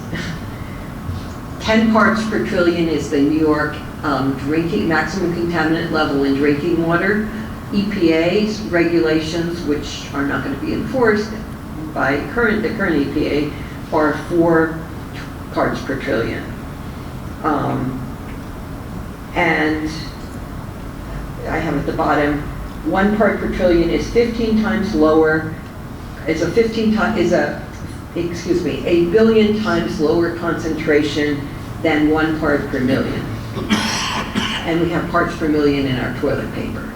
10 parts per trillion is the New York drinking maximum contaminant level in drinking water. EPA's regulations, which are not going to be enforced by the current EPA, are 4 parts per trillion. And I have at the bottom, 1 part per trillion is 15 times lower, a billion times lower concentration than 1 part per million. And we have parts per million in our toilet paper.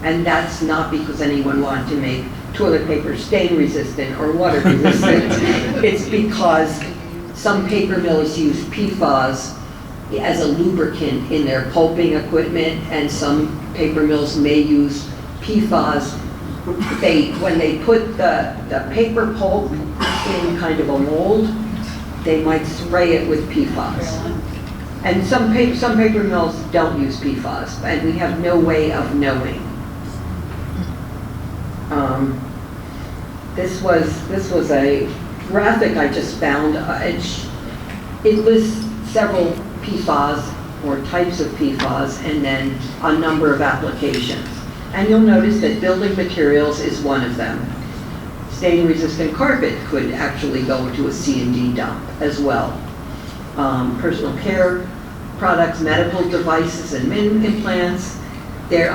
And that's not because anyone wanted to make toilet paper stain resistant or water resistant. It's because some paper mills use PFAS as a lubricant in their pulping equipment, and some paper mills may use PFAS. When they put the paper pulp in kind of a mold, they might spray it with PFAS. And some paper mills don't use PFAS, and we have no way of knowing. This was a graphic I just found. It lists several PFAS or types of PFAS, and then a number of applications. And you'll notice that building materials is one of them. Stain-resistant carpet could actually go into a C&D dump as well. Personal care products, medical devices, and implants. They're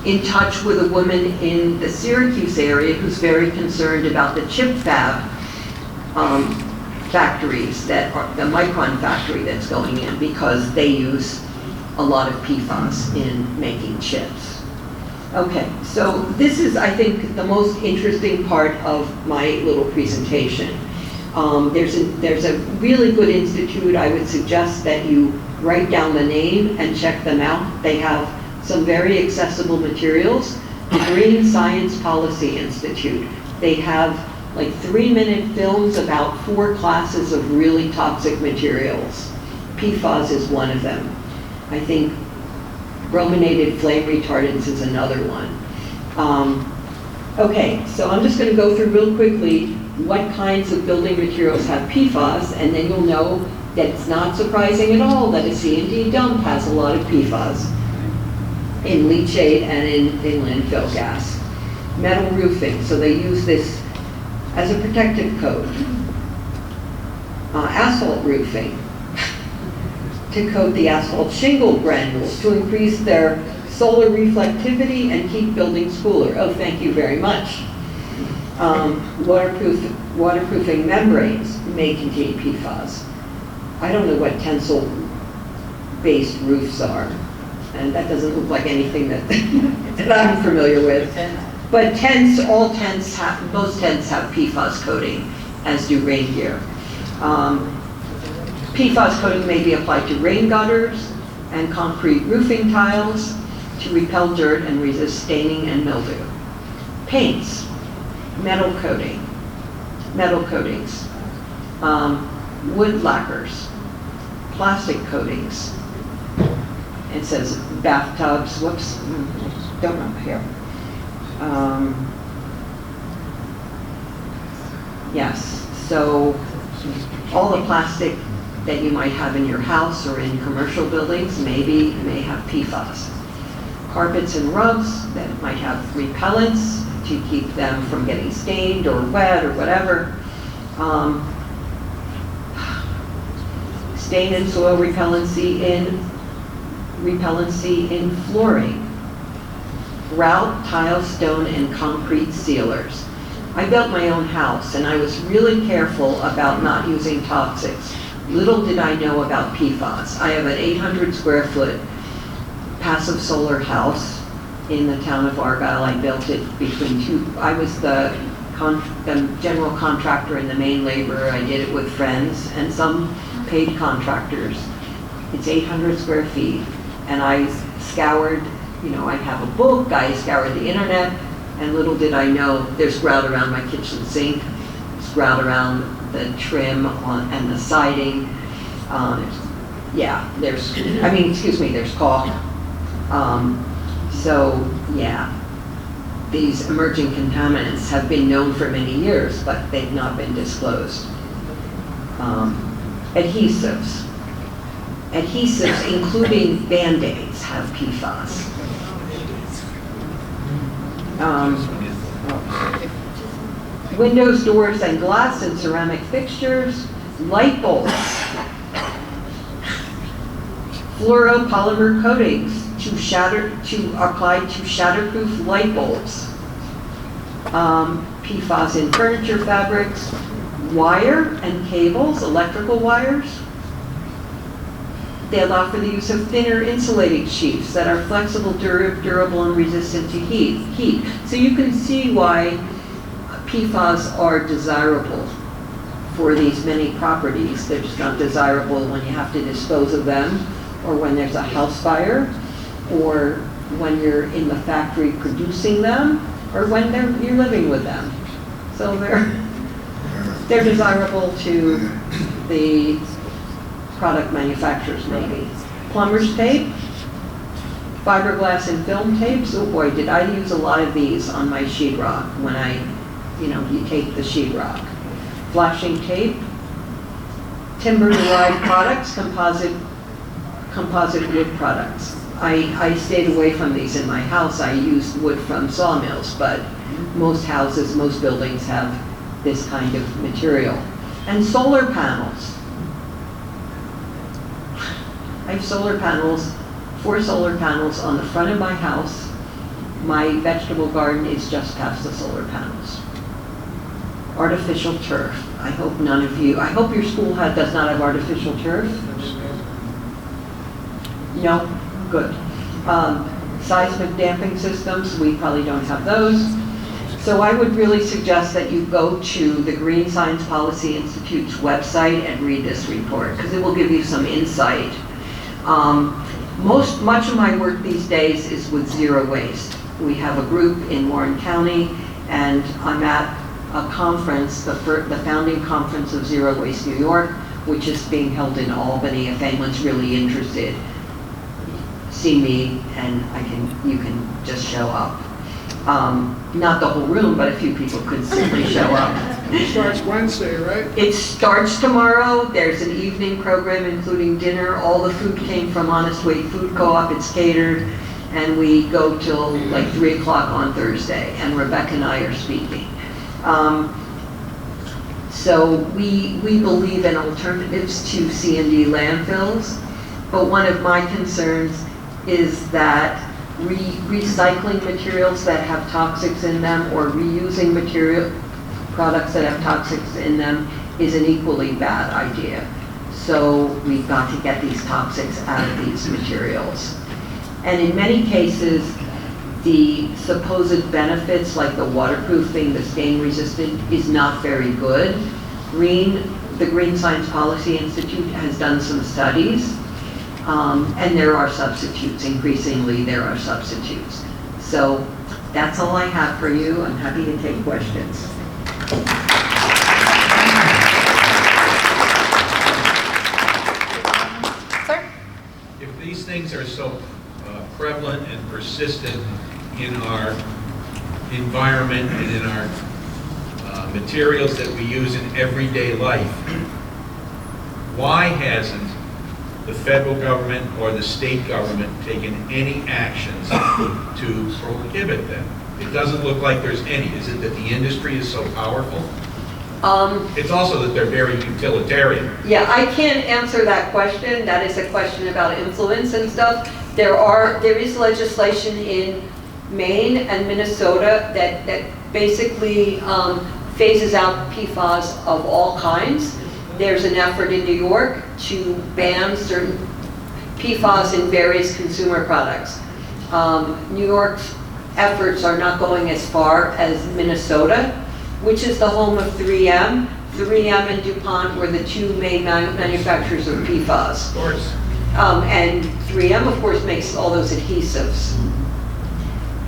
in touch with a woman in the Syracuse area who's very concerned about the chip fab factories, that are the Micron factory that's going in, because they use a lot of PFAS in making chips. Okay, so this is, I think, the most interesting part of my little presentation. There's a really good institute. I would suggest that you write down the name and check them out. They have some very accessible materials. The Green Science Policy Institute. They have like 3-minute films about 4 classes of really toxic materials. PFAS is one of them. I think brominated flame retardants is another one. Okay, so I'm just going to go through real quickly what kinds of building materials have PFAS, and then you'll know that it's not surprising at all that a C&D dump has a lot of PFAS in leachate and in landfill gas. Metal roofing, so they use this as a protective coat. Asphalt roofing, to coat the asphalt shingle granules to increase their solar reflectivity and keep buildings cooler. Oh, thank you very much. Waterproofing membranes may contain PFAS. I don't know what tensile-based roofs are, and that doesn't look like anything that, that I'm familiar with. But most tents have PFAS coating, as do rain gear. PFAS coating may be applied to rain gutters and concrete roofing tiles to repel dirt and resist staining and mildew. Paints, metal coatings, wood lacquers, plastic coatings. It says bathtubs, whoops, don't know here. Yes, so all the plastic that you might have in your house or in commercial buildings may have PFAS. Carpets and rugs that might have repellents to keep them from getting stained or wet or whatever. Stain and soil repellency in flooring. Grout, tile, stone, and concrete sealers. I built my own house and I was really careful about not using toxics. Little did I know about PFAS. I have an 800 square foot passive solar house in the town of Argyle. I built it between I was the general contractor and the main laborer. I did it with friends and some paid contractors. It's 800 square feet, and I scoured, I have a book, I scoured the internet, and little did I know there's grout around my kitchen sink, there's grout around the trim and the siding. There's caulk. These emerging contaminants have been known for many years, but they've not been disclosed. Adhesives, including Band-Aids, have PFAS. Windows, doors, and glass and ceramic fixtures, light bulbs, fluoropolymer coatings to apply to shatterproof light bulbs. PFAS in furniture fabrics, wire and cables, electrical wires. They allow for the use of thinner insulating sheaths that are flexible, durable, and resistant to heat. So you can see why PFAS are desirable for these many properties. They're just not desirable when you have to dispose of them, or when there's a house fire, or when you're in the factory producing them, or when you're living with them. So they're desirable to the product manufacturers, maybe. Plumber's tape, fiberglass and film tapes. Oh boy, did I use a lot of these on my sheetrock when you tape the sheetrock. Flashing tape, timber-derived products, composite wood products. I stayed away from these in my house. I used wood from sawmills, but most buildings have this kind of material. And solar panels. I have 4 solar panels on the front of my house. My vegetable garden is just past the solar panels. Artificial turf. I hope your school does not have artificial turf. No? Good. Seismic damping systems, we probably don't have those. So I would really suggest that you go to the Green Science Policy Institute's website and read this report, because it will give you some insight. Much of my work these days is with zero waste. We have a group in Warren County, and I'm at a conference, the founding conference of Zero Waste New York, which is being held in Albany. If anyone's really interested, see me, and you can just show up. Not the whole room, but a few people could simply show up. It starts Wednesday, right? It starts tomorrow. There's an evening program, including dinner. All the food came from Honest Weight Food Co-op. It's catered, and we go till like 3 o'clock on Thursday, and Rebecca and I are speaking. So we believe in alternatives to C&D landfills. But one of my concerns is that recycling materials that have toxics in them or reusing products that have toxics in them is an equally bad idea. So we've got to get these toxics out of these materials. And in many cases, the supposed benefits like the waterproofing, the stain resistant is not very good. The Green Science Policy Institute has done some studies, and there are substitutes. Increasingly, there are substitutes. So that's all I have for you. I'm happy to take questions. Sir? If these things are so prevalent and persistent in our environment and in our materials that we use in everyday life, why hasn't the federal government or the state government taken any actions to prohibit them? It doesn't look like there's any. Is it that the industry is so powerful? It's also that they're very utilitarian. Yeah, I can't answer that question. That is a question about influence and stuff. There is legislation in Maine and Minnesota that basically phases out PFAS of all kinds. There's an effort in New York to ban certain PFAS in various consumer products. New York's efforts are not going as far as Minnesota, which is the home of 3M. 3M and DuPont were the two main manufacturers of PFAS. Of course. And 3M, of course, makes all those adhesives.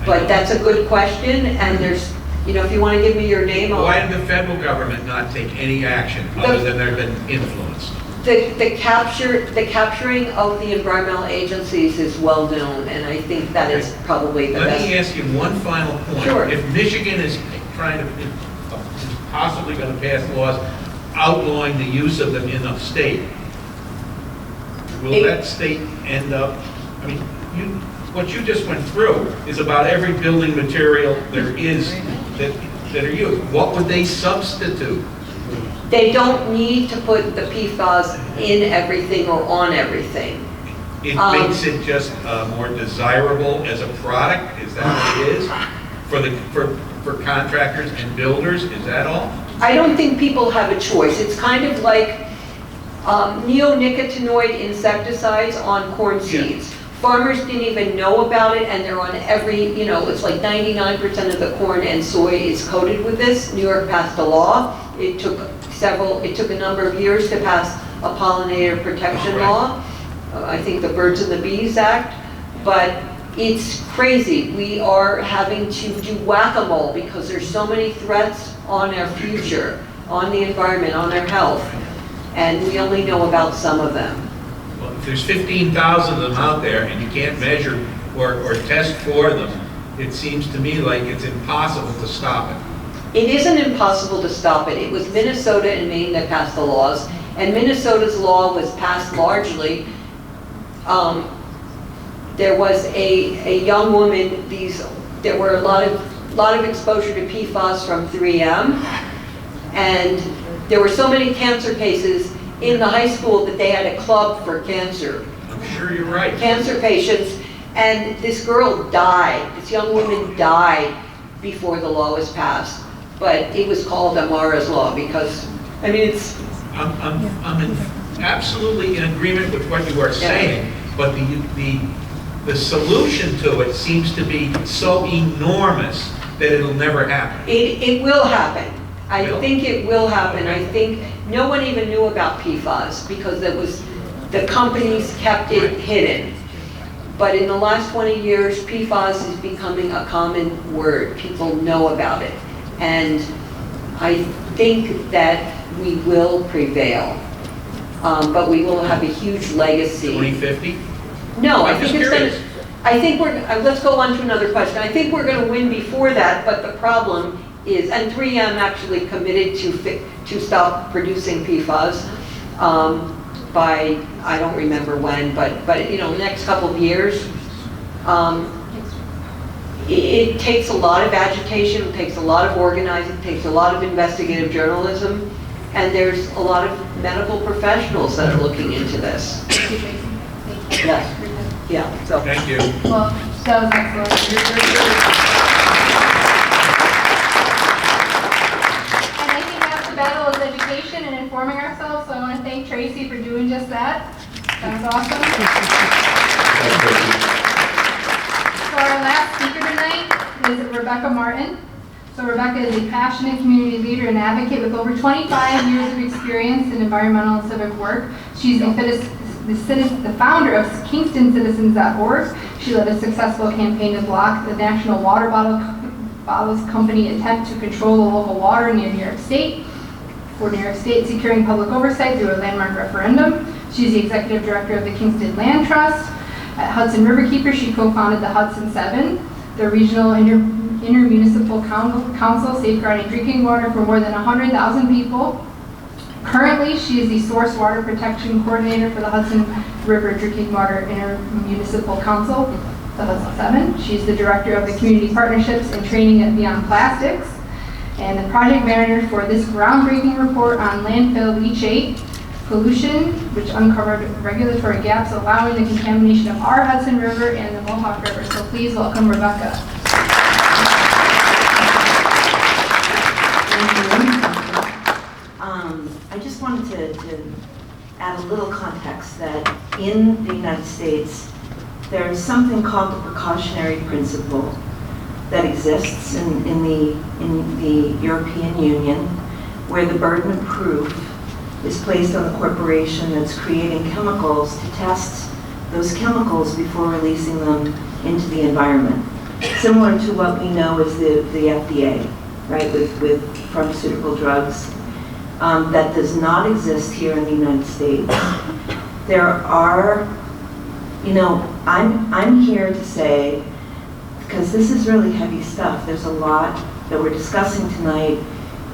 But that's a good question, and there's, if you want to give me your name, Why did the federal government not take any action other than they've been influenced? The capturing of the environmental agencies is well known, and I think that is probably the best. Let me ask you one final point. Sure. If Michigan is possibly going to pass laws outlawing the use of them in the state, will that state end up, what you just went through is about every building material there is that are used. What would they substitute? They don't need to put the PFAS in everything or on everything. It makes it just more desirable as a product? Is that what it is? For contractors and builders? Is that all? I don't think people have a choice. It's kind of like neonicotinoid insecticides on corn seeds. Farmers didn't even know about it, and they're on every, it's like 99% of the corn and soy is coated with this. New York passed a law. It took a number of years to pass a pollinator protection law. I think the Birds and the Bees Act. But it's crazy. We are having to do whack-a-mole because there's so many threats on our future, on the environment, on our health, and we only know about some of them. Well, if there's 15,000 of them out there and you can't measure or test for them, it seems to me like it's impossible to stop it. It isn't impossible to stop it. It was Minnesota and Maine that passed the laws, and Minnesota's law was passed largely. There was a young woman. There were a lot of exposure to PFAS from 3M, and there were so many cancer cases in the high school that they had a club for cancer. I'm sure you're right. Cancer patients, and this girl died. This young woman died before the law was passed, but it was called Amara's law because, it's. I'm absolutely in agreement with what you are saying, but the solution to it seems to be so enormous that it'll never happen. It will happen. I think it will happen. I think no one even knew about PFAS because the companies kept it hidden. But in the last 20 years, PFAS is becoming a common word. People know about it. And I think that we will prevail. But we will have a huge legacy. 2050? No, I think it's going to. I think let's go on to another question. I think we're going to win before that, but the problem is, and 3M actually committed to stop producing PFAS by, I don't remember when, but next couple of years. It takes a lot of agitation, it takes a lot of organizing, it takes a lot of investigative journalism, and there's a lot of medical professionals that are looking into this. Thank you, Tracy. Thank Yeah, so. Thank you. Well, that was excellent. And I think half the battle is education and informing ourselves, so I want to thank Tracy for doing just that. That was awesome. So our last speaker tonight is Rebecca Martin. So Rebecca is a passionate community leader and advocate with over 25 years of experience in environmental and civic work. She's the founder of KingstonCitizens.org. She led a successful campaign to block the National Water Bottles Company attempt to control the local water near New York State. For New York State, securing public oversight through a landmark referendum. She's the executive director of the Kingston Land Trust. At Hudson Riverkeeper, she co-founded the Hudson 7, the regional intermunicipal council safeguarding drinking water for more than 100,000 people. Currently, she is the source water protection coordinator for the Hudson River Drinking Water Intermunicipal Council, the Hudson 7. She's the director of the community partnerships and training at Beyond Plastics, and the project manager for this groundbreaking report on landfill leachate pollution, which uncovered regulatory gaps allowing the contamination of our Hudson River and the Mohawk River. So please welcome Rebecca. I just wanted to add a little context that in the United States, there is something called the precautionary principle that exists in the European Union, where the burden of proof is placed on the corporation that's creating chemicals to test those chemicals before releasing them into the environment. Similar to what we know as the FDA, right, with pharmaceutical drugs. That does not exist here in the United States. There are, I'm here to say, because this is really heavy stuff, there's a lot that we're discussing tonight.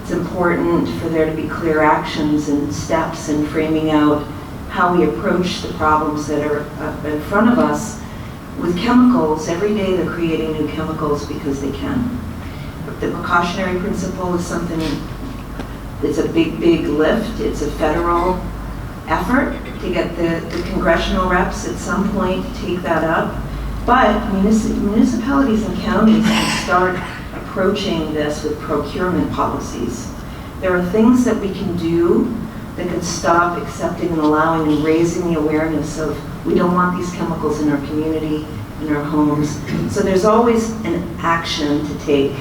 It's important for there to be clear actions and steps and framing out how we approach the problems that are in front of us. With chemicals, every day they're creating new chemicals because they can. The precautionary principle is something, it's a big, big lift. It's a federal effort to get the congressional reps at some point to take that up. But municipalities and counties can start approaching this with procurement policies. There are things that we can do that can stop accepting and allowing and raising the awareness of we don't want these chemicals in our community, in our homes. So there's always an action to take.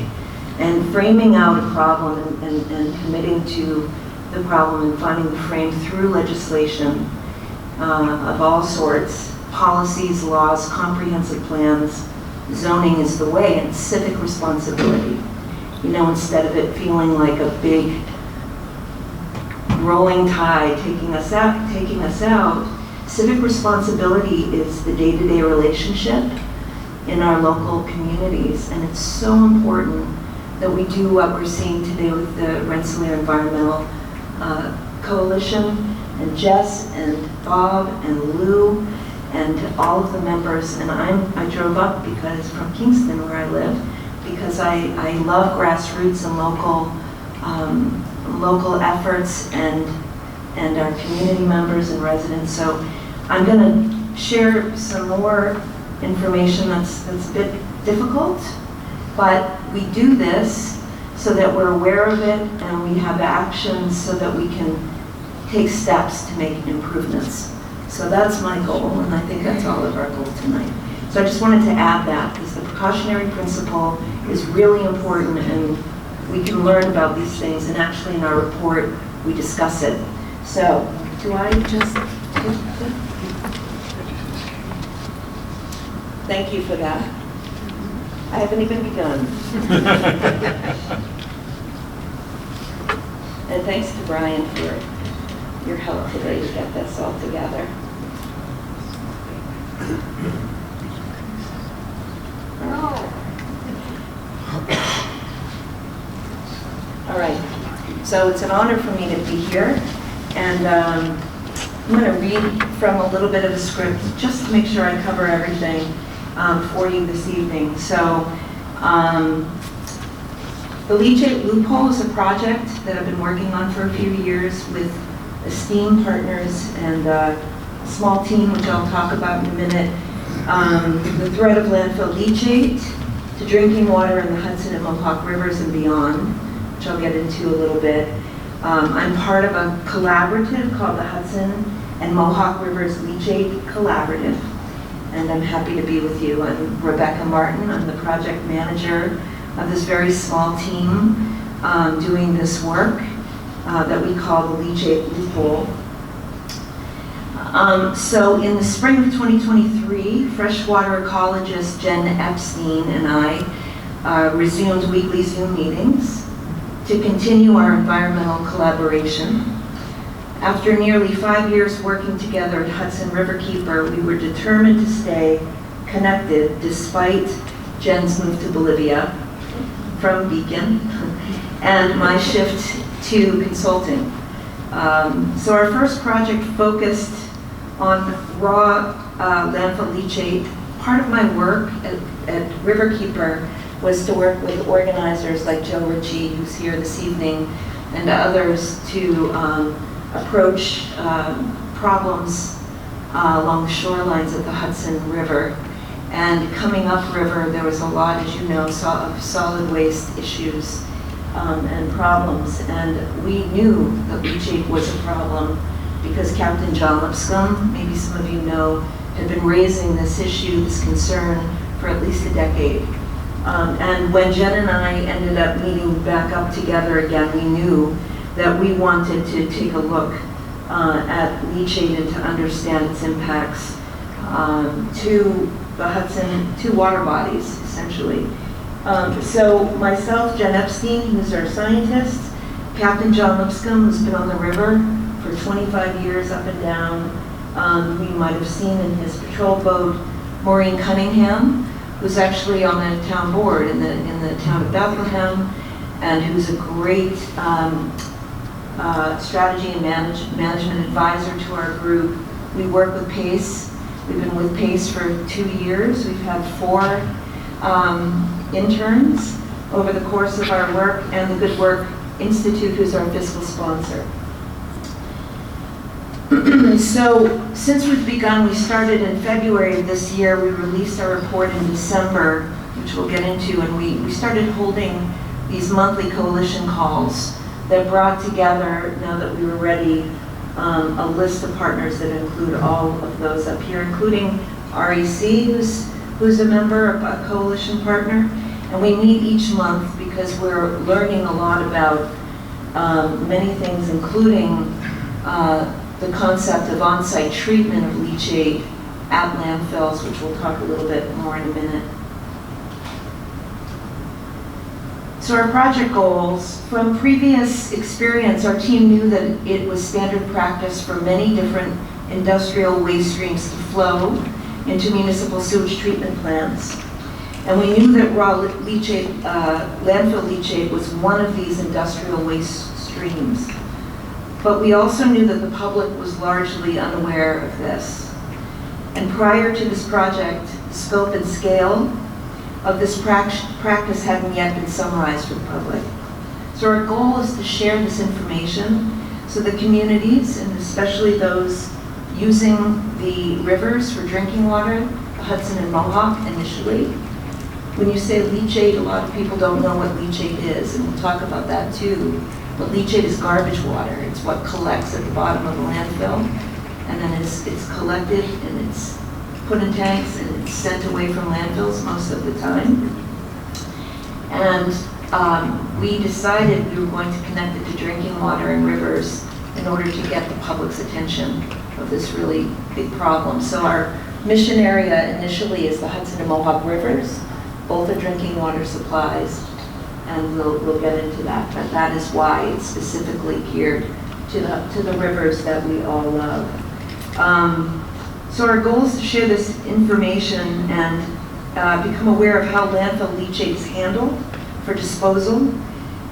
And framing out a problem and committing to the problem and finding the frame through legislation of all sorts, policies, laws, comprehensive plans, zoning is the way, and civic responsibility. Instead of it feeling like a big rolling tide taking us out, civic responsibility is the day-to-day relationship in our local communities, and it's so important that we do what we're seeing today with the Rensselaer Environmental Coalition, and Jess and Bob and Lou and all of the members. And I drove up because from Kingston, where I live, because I love grassroots and local efforts and our community members and residents. So I'm going to share some more information that's a bit difficult. But we do this so that we're aware of it and we have actions so that we can take steps to make improvements. So that's my goal, and I think that's all of our goal tonight. So I just wanted to add that, because the precautionary principle is really important, and we can learn about these things, and actually in our report we discuss it. So, do I just... Thank you for that. I haven't even begun. And thanks to Brian for your help today to get this all together. All right, so it's an honor for me to be here, and I'm going to read from a little bit of the script just to make sure I cover everything for you this evening. So the leachate loophole is a project that I've been working on for a few years with esteemed partners and small team, which I'll talk about in a minute, the threat of landfill leachate to drinking water in the Hudson and Mohawk rivers and beyond, which I'll get into a little bit. I'm part of a collaborative called the Hudson and Mohawk Rivers Leachate Collaborative, and I'm happy to be with you. I'm Rebecca Martin. I'm the project manager of this very small team doing this work that we call the leachate loophole. So in the spring of 2023, freshwater ecologist Jen Epstein and I resumed weekly Zoom meetings to continue our environmental collaboration. After nearly 5 years working together at Hudson Riverkeeper, we were determined to stay connected despite Jen's move to Bolivia from Beacon and my shift to consulting. So our first project focused on raw landfill leachate. Part of my work at Riverkeeper was to work with organizers like Joe Ritchie, who's here this evening, and others to approach problems along the shorelines of the Hudson River. And coming upriver, there was a lot, as you know, of solid waste issues and problems. And we knew that leachate was a problem because Captain John Lipscomb, maybe some of you know, had been raising this issue, this concern, for at least a decade. And when Jen and I ended up meeting back up together again, we knew that we wanted to take a look at leachate and to understand its impacts to the Hudson, to water bodies, essentially. So myself, Jen Epstein, who's our scientist, Captain John Lipscomb, who's been on the river for 25 years up and down, who you might have seen in his patrol boat, Maureen Cunningham, who's actually on the town board in the town of Bethlehem, and who's a great strategy and management advisor to our group. We work with PACE. We've been with PACE for 2 years. We've had 4 interns over the course of our work, and the Good Work Institute, who's our fiscal sponsor. So since we've begun, we started in February of this year. We released our report in December, which we'll get into, and we started holding these monthly coalition calls that brought together, now that we were ready, a list of partners that include all of those up here, including REC, who's a member, a coalition partner. And we meet each month because we're learning a lot about many things, including the concept of on-site treatment of leachate at landfills, which we'll talk a little bit more in a minute. So our project goals, from previous experience, our team knew that it was standard practice for many different industrial waste streams to flow into municipal sewage treatment plants. And we knew that raw leachate, landfill leachate was one of these industrial waste streams. But we also knew that the public was largely unaware of this. And prior to this project, the scope and scale of this practice hadn't yet been summarized for the public. So our goal is to share this information so the communities, and especially those using the rivers for drinking water, the Hudson and Mohawk initially. When you say leachate, a lot of people don't know what leachate is, and we'll talk about that too. But leachate is garbage water. It's what collects at the bottom of the landfill, and then it's collected and it's put in tanks and it's sent away from landfills most of the time. And we decided we were going to connect it to drinking water and rivers in order to get the public's attention of this really big problem. So our mission area initially is the Hudson and Mohawk rivers. Both are drinking water supplies, and we'll get into that. But that is why it's specifically geared to the rivers that we all love. So our goal is to share this information and become aware of how landfill leachate is handled for disposal,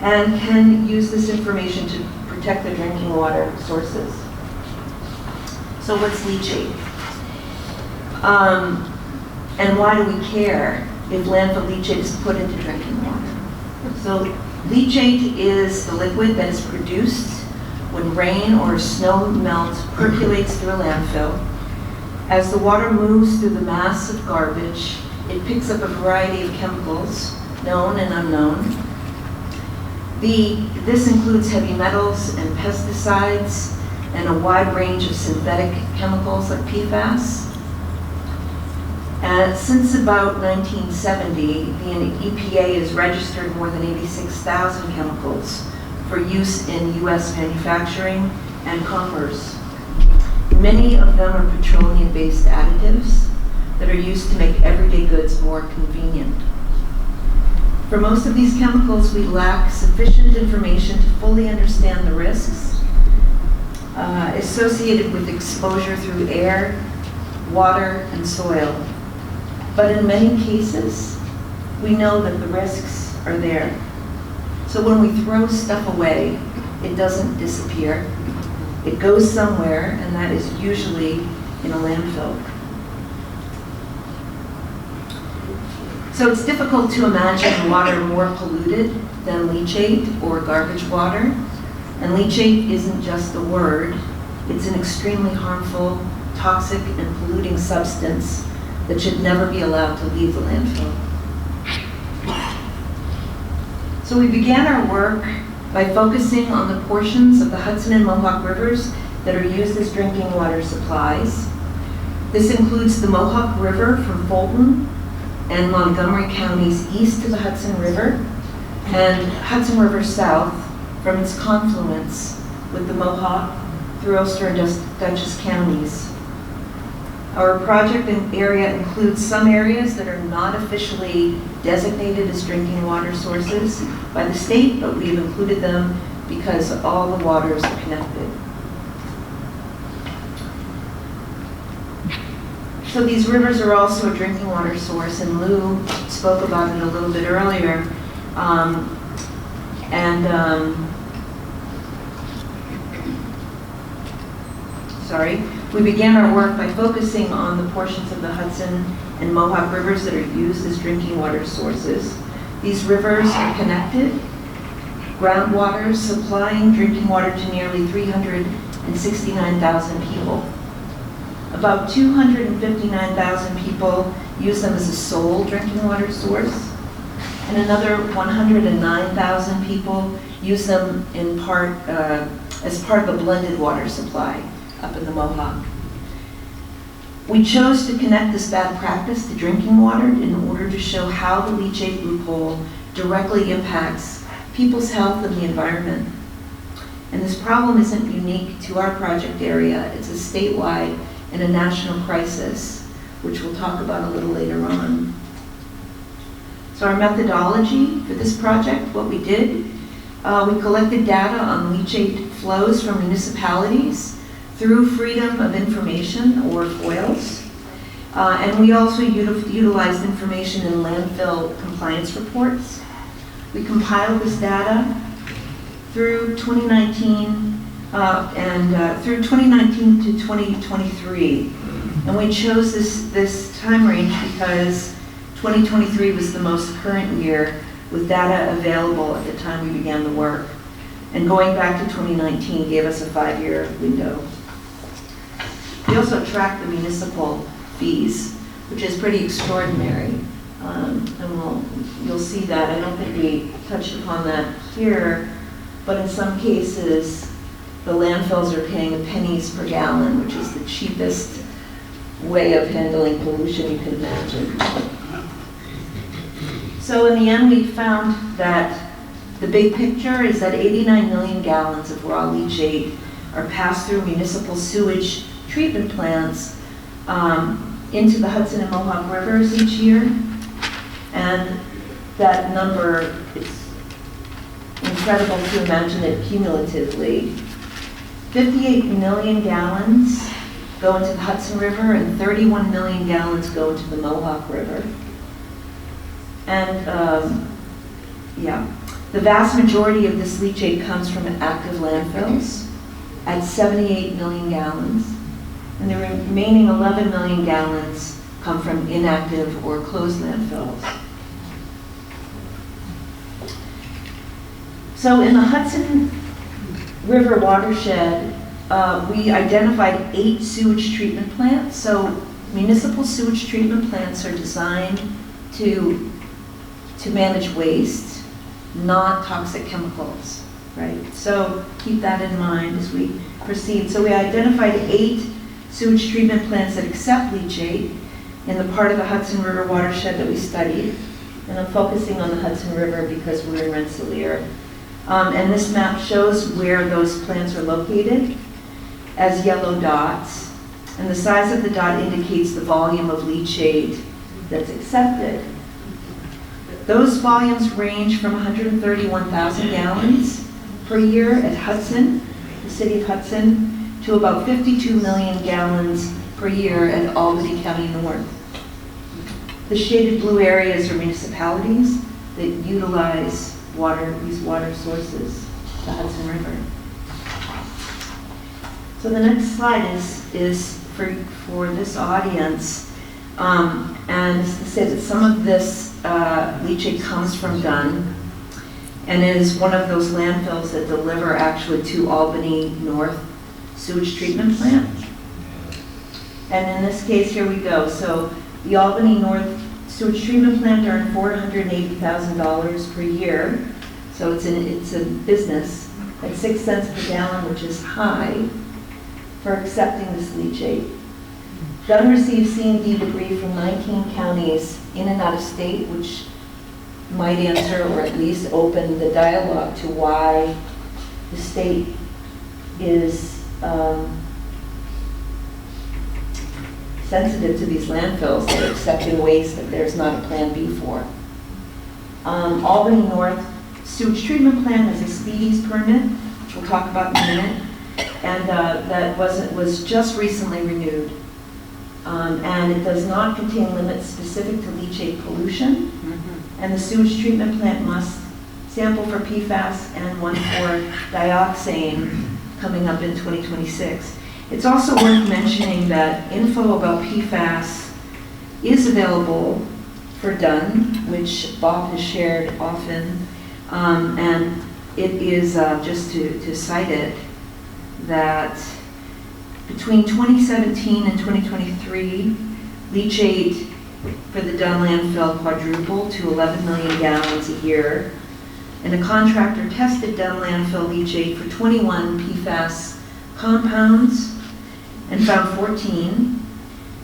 and can use this information to protect the drinking water sources. So what's leachate? And why do we care if landfill leachate is put into drinking water? So leachate is the liquid that is produced when rain or snow melt percolates through a landfill As the water moves through the mass of garbage, it picks up a variety of chemicals, known and unknown. This includes heavy metals and pesticides and a wide range of synthetic chemicals like PFAS. Since about 1970, the EPA has registered more than 86,000 chemicals for use in U.S. manufacturing and commerce. Many of them are petroleum-based additives that are used to make everyday goods more convenient. For most of these chemicals, we lack sufficient information to fully understand the risks associated with exposure through air, water, and soil. But in many cases, we know that the risks are there. So when we throw stuff away, it doesn't disappear. It goes somewhere, and that is usually in a landfill. So it's difficult to imagine water more polluted than leachate or garbage water. And leachate isn't just a word, it's an extremely harmful, toxic, and polluting substance that should never be allowed to leave the landfill. So we began our work by focusing on the portions of the Hudson and Mohawk rivers that are used as drinking water supplies. This includes the Mohawk River from Fulton and Montgomery counties east to the Hudson River, and Hudson River south from its confluence with the Mohawk through Ulster and Dutchess counties. Our project area includes some areas that are not officially designated as drinking water sources by the state, but we've included them because all the waters are connected. So these rivers are also a drinking water source, and Lou spoke about it a little bit earlier. We began our work by focusing on the portions of the Hudson and Mohawk rivers that are used as drinking water sources. These rivers are connected, groundwater supplying drinking water to nearly 369,000 people. About 259,000 people use them as a sole drinking water source, and another 109,000 people use them in part as part of a blended water supply up in the Mohawk. We chose to connect this bad practice to drinking water in order to show how the leachate loophole directly impacts people's health and the environment. And this problem isn't unique to our project area. It's a statewide and a national crisis, which we'll talk about a little later on. So our methodology for this project, what we did, we collected data on leachate flows from municipalities through Freedom of Information, or FOILs. And we also utilized information in landfill compliance reports. We compiled this data through 2019 through 2019 to 2023. And we chose this time range because 2023 was the most current year with data available at the time we began the work. And going back to 2019 gave us a 5-year window. We also tracked the municipal fees, which is pretty extraordinary. And you'll see that. I don't think we touched upon that here, but in some cases, the landfills are paying pennies per gallon, which is the cheapest way of handling pollution you can imagine. So in the end, we found that the big picture is that 89 million gallons of raw leachate are passed through municipal sewage treatment plants into the Hudson and Mohawk rivers each year. And that number, it's incredible to imagine it cumulatively. 58 million gallons go into the Hudson River and 31 million gallons go into the Mohawk River. And the vast majority of this leachate comes from active landfills at 78 million gallons. And the remaining 11 million gallons come from inactive or closed landfills. So in the Hudson River watershed, we identified 8 sewage treatment plants. So municipal sewage treatment plants are designed to manage waste, not toxic chemicals, right? So keep that in mind as we proceed. So we identified 8 sewage treatment plants that accept leachate in the part of the Hudson River watershed that we studied. And I'm focusing on the Hudson River because we're in Rensselaer. And this map shows where those plants are located as yellow dots. And the size of the dot indicates the volume of leachate that's accepted. Those volumes range from 131,000 gallons per year at Hudson, the city of Hudson, to about 52 million gallons per year at Albany County North. The shaded blue areas are municipalities that utilize these water sources, the Hudson River. So the next slide is for this audience, and it's to say that some of this leachate comes from Dunn, and it is one of those landfills that deliver actually to Albany North sewage treatment plant. And in this case, here we go. So the Albany North sewage treatment plant earned $480,000 per year. So it's a business at 6 cents per gallon, which is high for accepting this leachate. Dunn received C&D debris from 19 counties in and out of state, which might answer or at least open the dialogue to why the state is sensitive to these landfills that are accepting waste that there's not a plan B for. Albany North Sewage Treatment Plant has a speedies permit, which we'll talk about in a minute, and that was just recently renewed. And it does not contain limits specific to leachate pollution, and the sewage treatment plant must sample for PFAS and 1,4-dioxane coming up in 2026. It's also worth mentioning that info about PFAS is available for Dunn, which Bob has shared often, and it is, just to cite it, that between 2017 and 2023, leachate for the Dunn Landfill quadrupled to 11 million gallons a year, and a contractor tested Dunn Landfill leachate for 21 PFAS compounds and found 14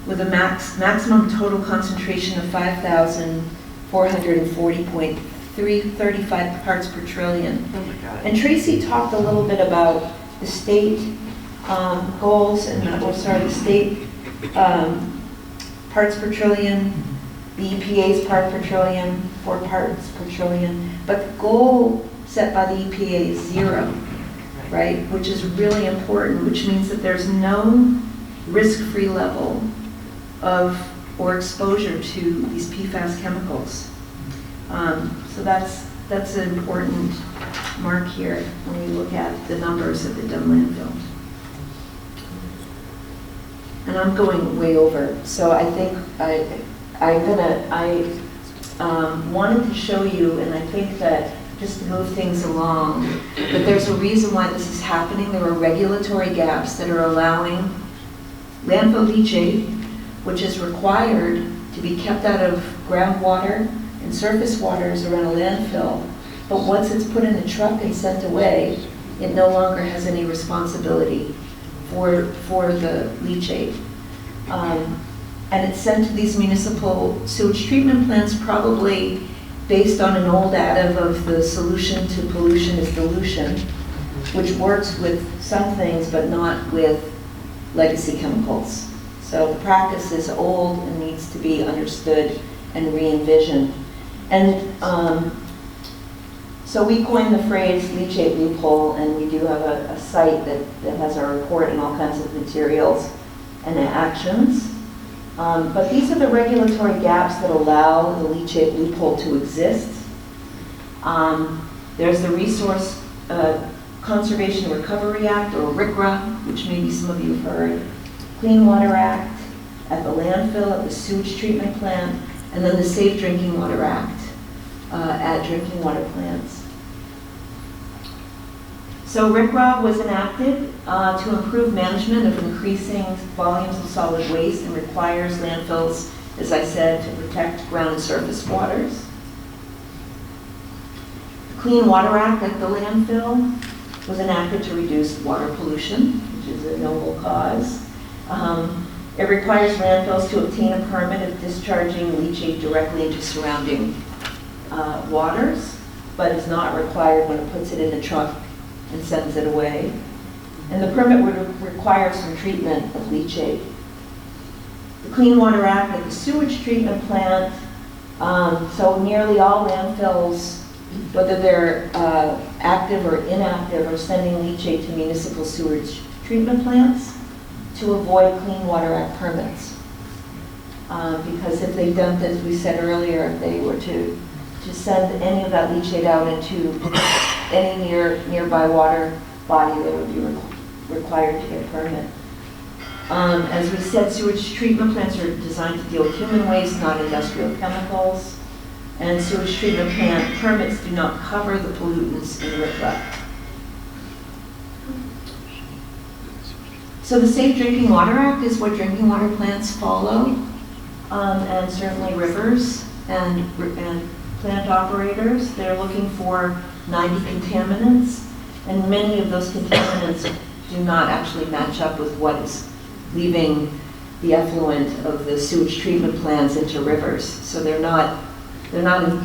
with a maximum total concentration of 5,440.335 parts per trillion. Oh my God. And Tracy talked a little bit about the state goals the state parts per trillion, the EPA's part per trillion, 4 parts per trillion, but the goal set by the EPA is 0, right? Which is really important, which means that there's no risk-free level of or exposure to these PFAS chemicals. So that's an important mark here when we look at the numbers at the Dunn Landfill. And I'm going way over, so I think I wanted to show you, and I think that just to move things along, that there's a reason why this is happening. There are regulatory gaps that are allowing landfill leachate, which is required to be kept out of groundwater and surface waters around a landfill. But once it's put in a truck and sent away, it no longer has any responsibility for the leachate. And it's sent to these municipal sewage treatment plants probably based on an old adage of the solution to pollution is dilution, which works with some things but not with legacy chemicals. So the practice is old and needs to be understood and re-envisioned. And so we coined the phrase leachate loophole, and we do have a site that has our report and all kinds of materials and actions. But these are the regulatory gaps that allow the leachate loophole to exist. There's the Resource Conservation and Recovery Act, or RCRA, which maybe some of you have heard, Clean Water Act at the landfill, at the sewage treatment plant, and then the Safe Drinking Water Act at drinking water plants. So RCRA was enacted to improve management of increasing volumes of solid waste and requires landfills, as I said, to protect ground and surface waters. The Clean Water Act at the landfill was enacted to reduce water pollution, which is a noble cause. It requires landfills to obtain a permit of discharging leachate directly into surrounding waters, but is not required when it puts it in a truck and sends it away. And the permit would require some treatment of leachate. The Clean Water Act at the sewage treatment plant, so nearly all landfills, whether they're active or inactive, are sending leachate to municipal sewage treatment plants to avoid Clean Water Act permits. Because if they dumped, as we said earlier, if they were to send any of that leachate out into any nearby water body, they would be required to get a permit. As we said, sewage treatment plants are designed to deal with human waste, not industrial chemicals. And sewage treatment plant permits do not cover the pollutants in RCRA. So the Safe Drinking Water Act is what drinking water plants follow, and certainly rivers and plant operators. They're looking for 90 contaminants, and many of those contaminants do not actually match up with what is leaving the effluent of the sewage treatment plants into rivers. So they're not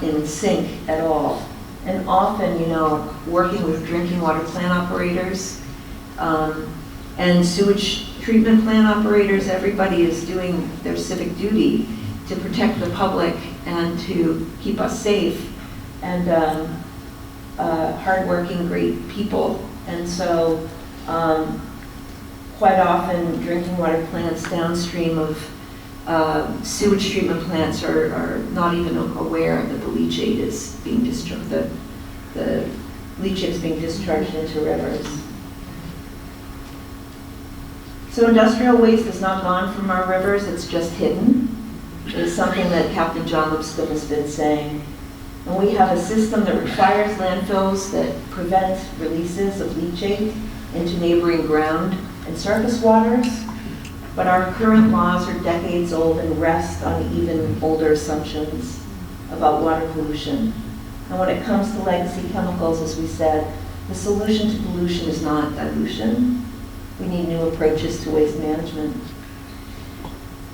in sync at all. And often, you know, working with drinking water plant operators and sewage treatment plant operators, everybody is doing their civic duty to protect the public and to keep us safe, and hardworking, great people. And so quite often drinking water plants downstream of sewage treatment plants are not even aware that the leachate is being discharged, the leachate is being discharged into rivers. So industrial waste is not gone from our rivers, it's just hidden. It's something that Captain John Lipscomb has been saying. And we have a system that requires landfills that prevent releases of leachate into neighboring ground and surface waters. But our current laws are decades old and rest on even older assumptions about water pollution. And when it comes to legacy chemicals, as we said, the solution to pollution is not dilution. We need new approaches to waste management.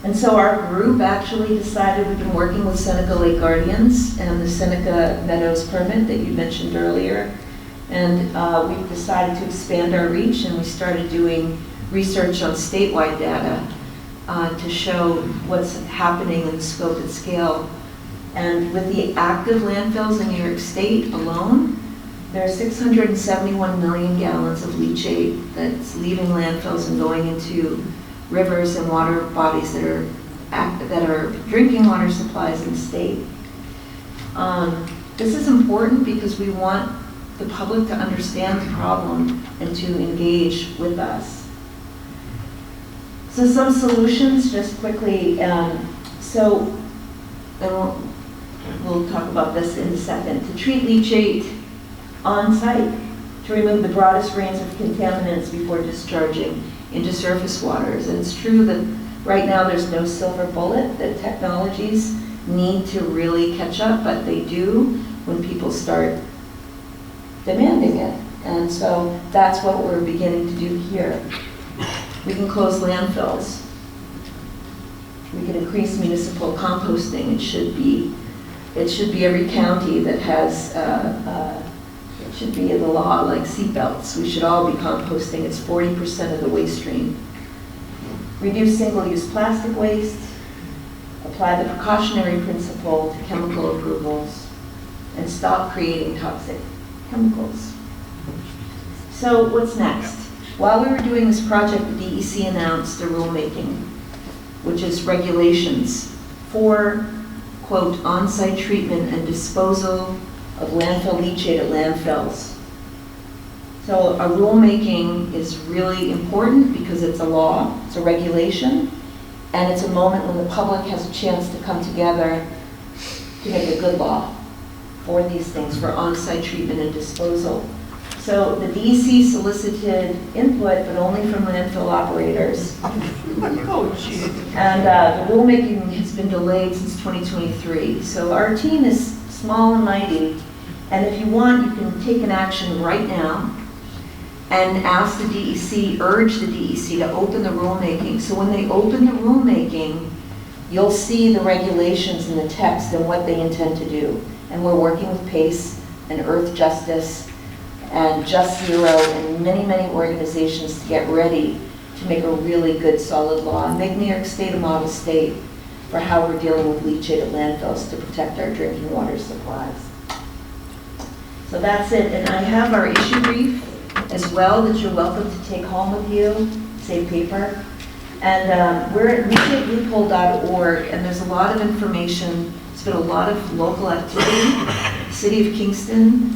And so our group actually decided, we've been working with Seneca Lake Guardians and the Seneca Meadows permit that you mentioned earlier. And we've decided to expand our reach, and we started doing research on statewide data to show what's happening in scope and scale. And with the active landfills in New York State alone, there are 671 million gallons of leachate that's leaving landfills and going into rivers and water bodies that are drinking water supplies in the state. This is important because we want the public to understand the problem and to engage with us. So some solutions, just quickly. We'll talk about this in a second. To treat leachate on site, to remove the broadest range of contaminants before discharging into surface waters. And it's true that right now there's no silver bullet, that technologies need to really catch up, but they do when people start demanding it. And so that's what we're beginning to do here. We can close landfills. We can increase municipal composting. It should be every county that has, it should be in the law like seatbelts. We should all be composting. It's 40% of the waste stream. Reduce single-use plastic waste. Apply the precautionary principle to chemical approvals. And stop creating toxic chemicals. So what's next? While we were doing this project, the DEC announced the rulemaking, which is regulations for, quote, on-site treatment and disposal of landfill leachate at landfills. So a rulemaking is really important because it's a law, it's a regulation, and it's a moment when the public has a chance to come together to make a good law for these things, for on-site treatment and disposal. So the DEC solicited input, but only from landfill operators. Oh, gee. And the rulemaking has been delayed since 2023. So our team is small and mighty, and if you want, you can take an action right now and ask the DEC, urge the DEC to open the rulemaking. So when they open the rulemaking, you'll see the regulations in the text and what they intend to do. And we're working with PACE and Earth Justice and Just Zero and many, many organizations to get ready to make a really good, solid law and make New York State a model state for how we're dealing with leachate at landfills to protect our drinking water supplies. So that's it. And I have our issue brief as well that you're welcome to take home with you, save paper. And we're at leachateloophole.org, and there's a lot of information. There's been a lot of local activity. The City of Kingston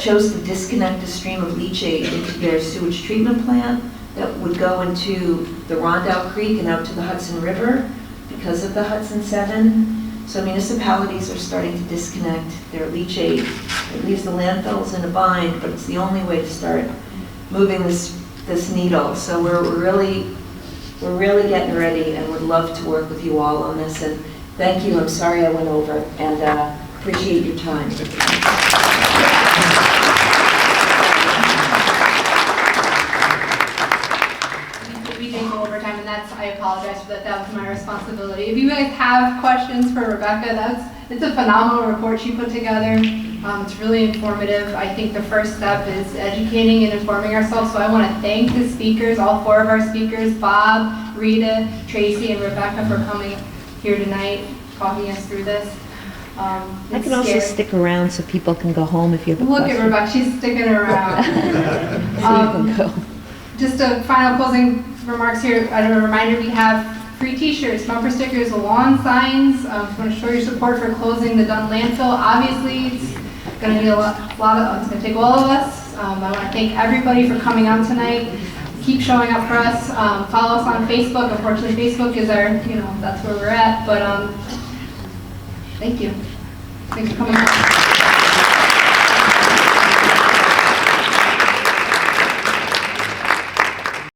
chose to disconnect a stream of leachate into their sewage treatment plant that would go into the Rondout Creek and out to the Hudson River because of the Hudson 7. So municipalities are starting to disconnect their leachate. It leaves the landfills in a bind, but it's the only way to start moving this needle. So we're really getting ready and would love to work with you all on this. And thank you. I'm sorry I went over, and appreciate your time. We did go over time, and I apologize for that. That was my responsibility. If you guys have questions for Rebecca, it's a phenomenal report she put together. It's really informative. I think the first step is educating and informing ourselves. So I want to thank the speakers, all 4 of our speakers, Bob, Rita, Tracy, and Rebecca, for coming here tonight, talking us through this. I can also stick around so people can go home if you have a Look question. at Rebecca, she's sticking around. So you can go. Just a final closing remarks here. A reminder, we have free t-shirts, bumper stickers, lawn signs. I want to show your support for closing the Dunn Landfill. Obviously, it's going to be it's going to take all of us. I want to thank everybody for coming out tonight. Keep showing up for us. Follow us on Facebook. Unfortunately, Facebook is our, that's where we're at. But thank you. Thanks for coming out.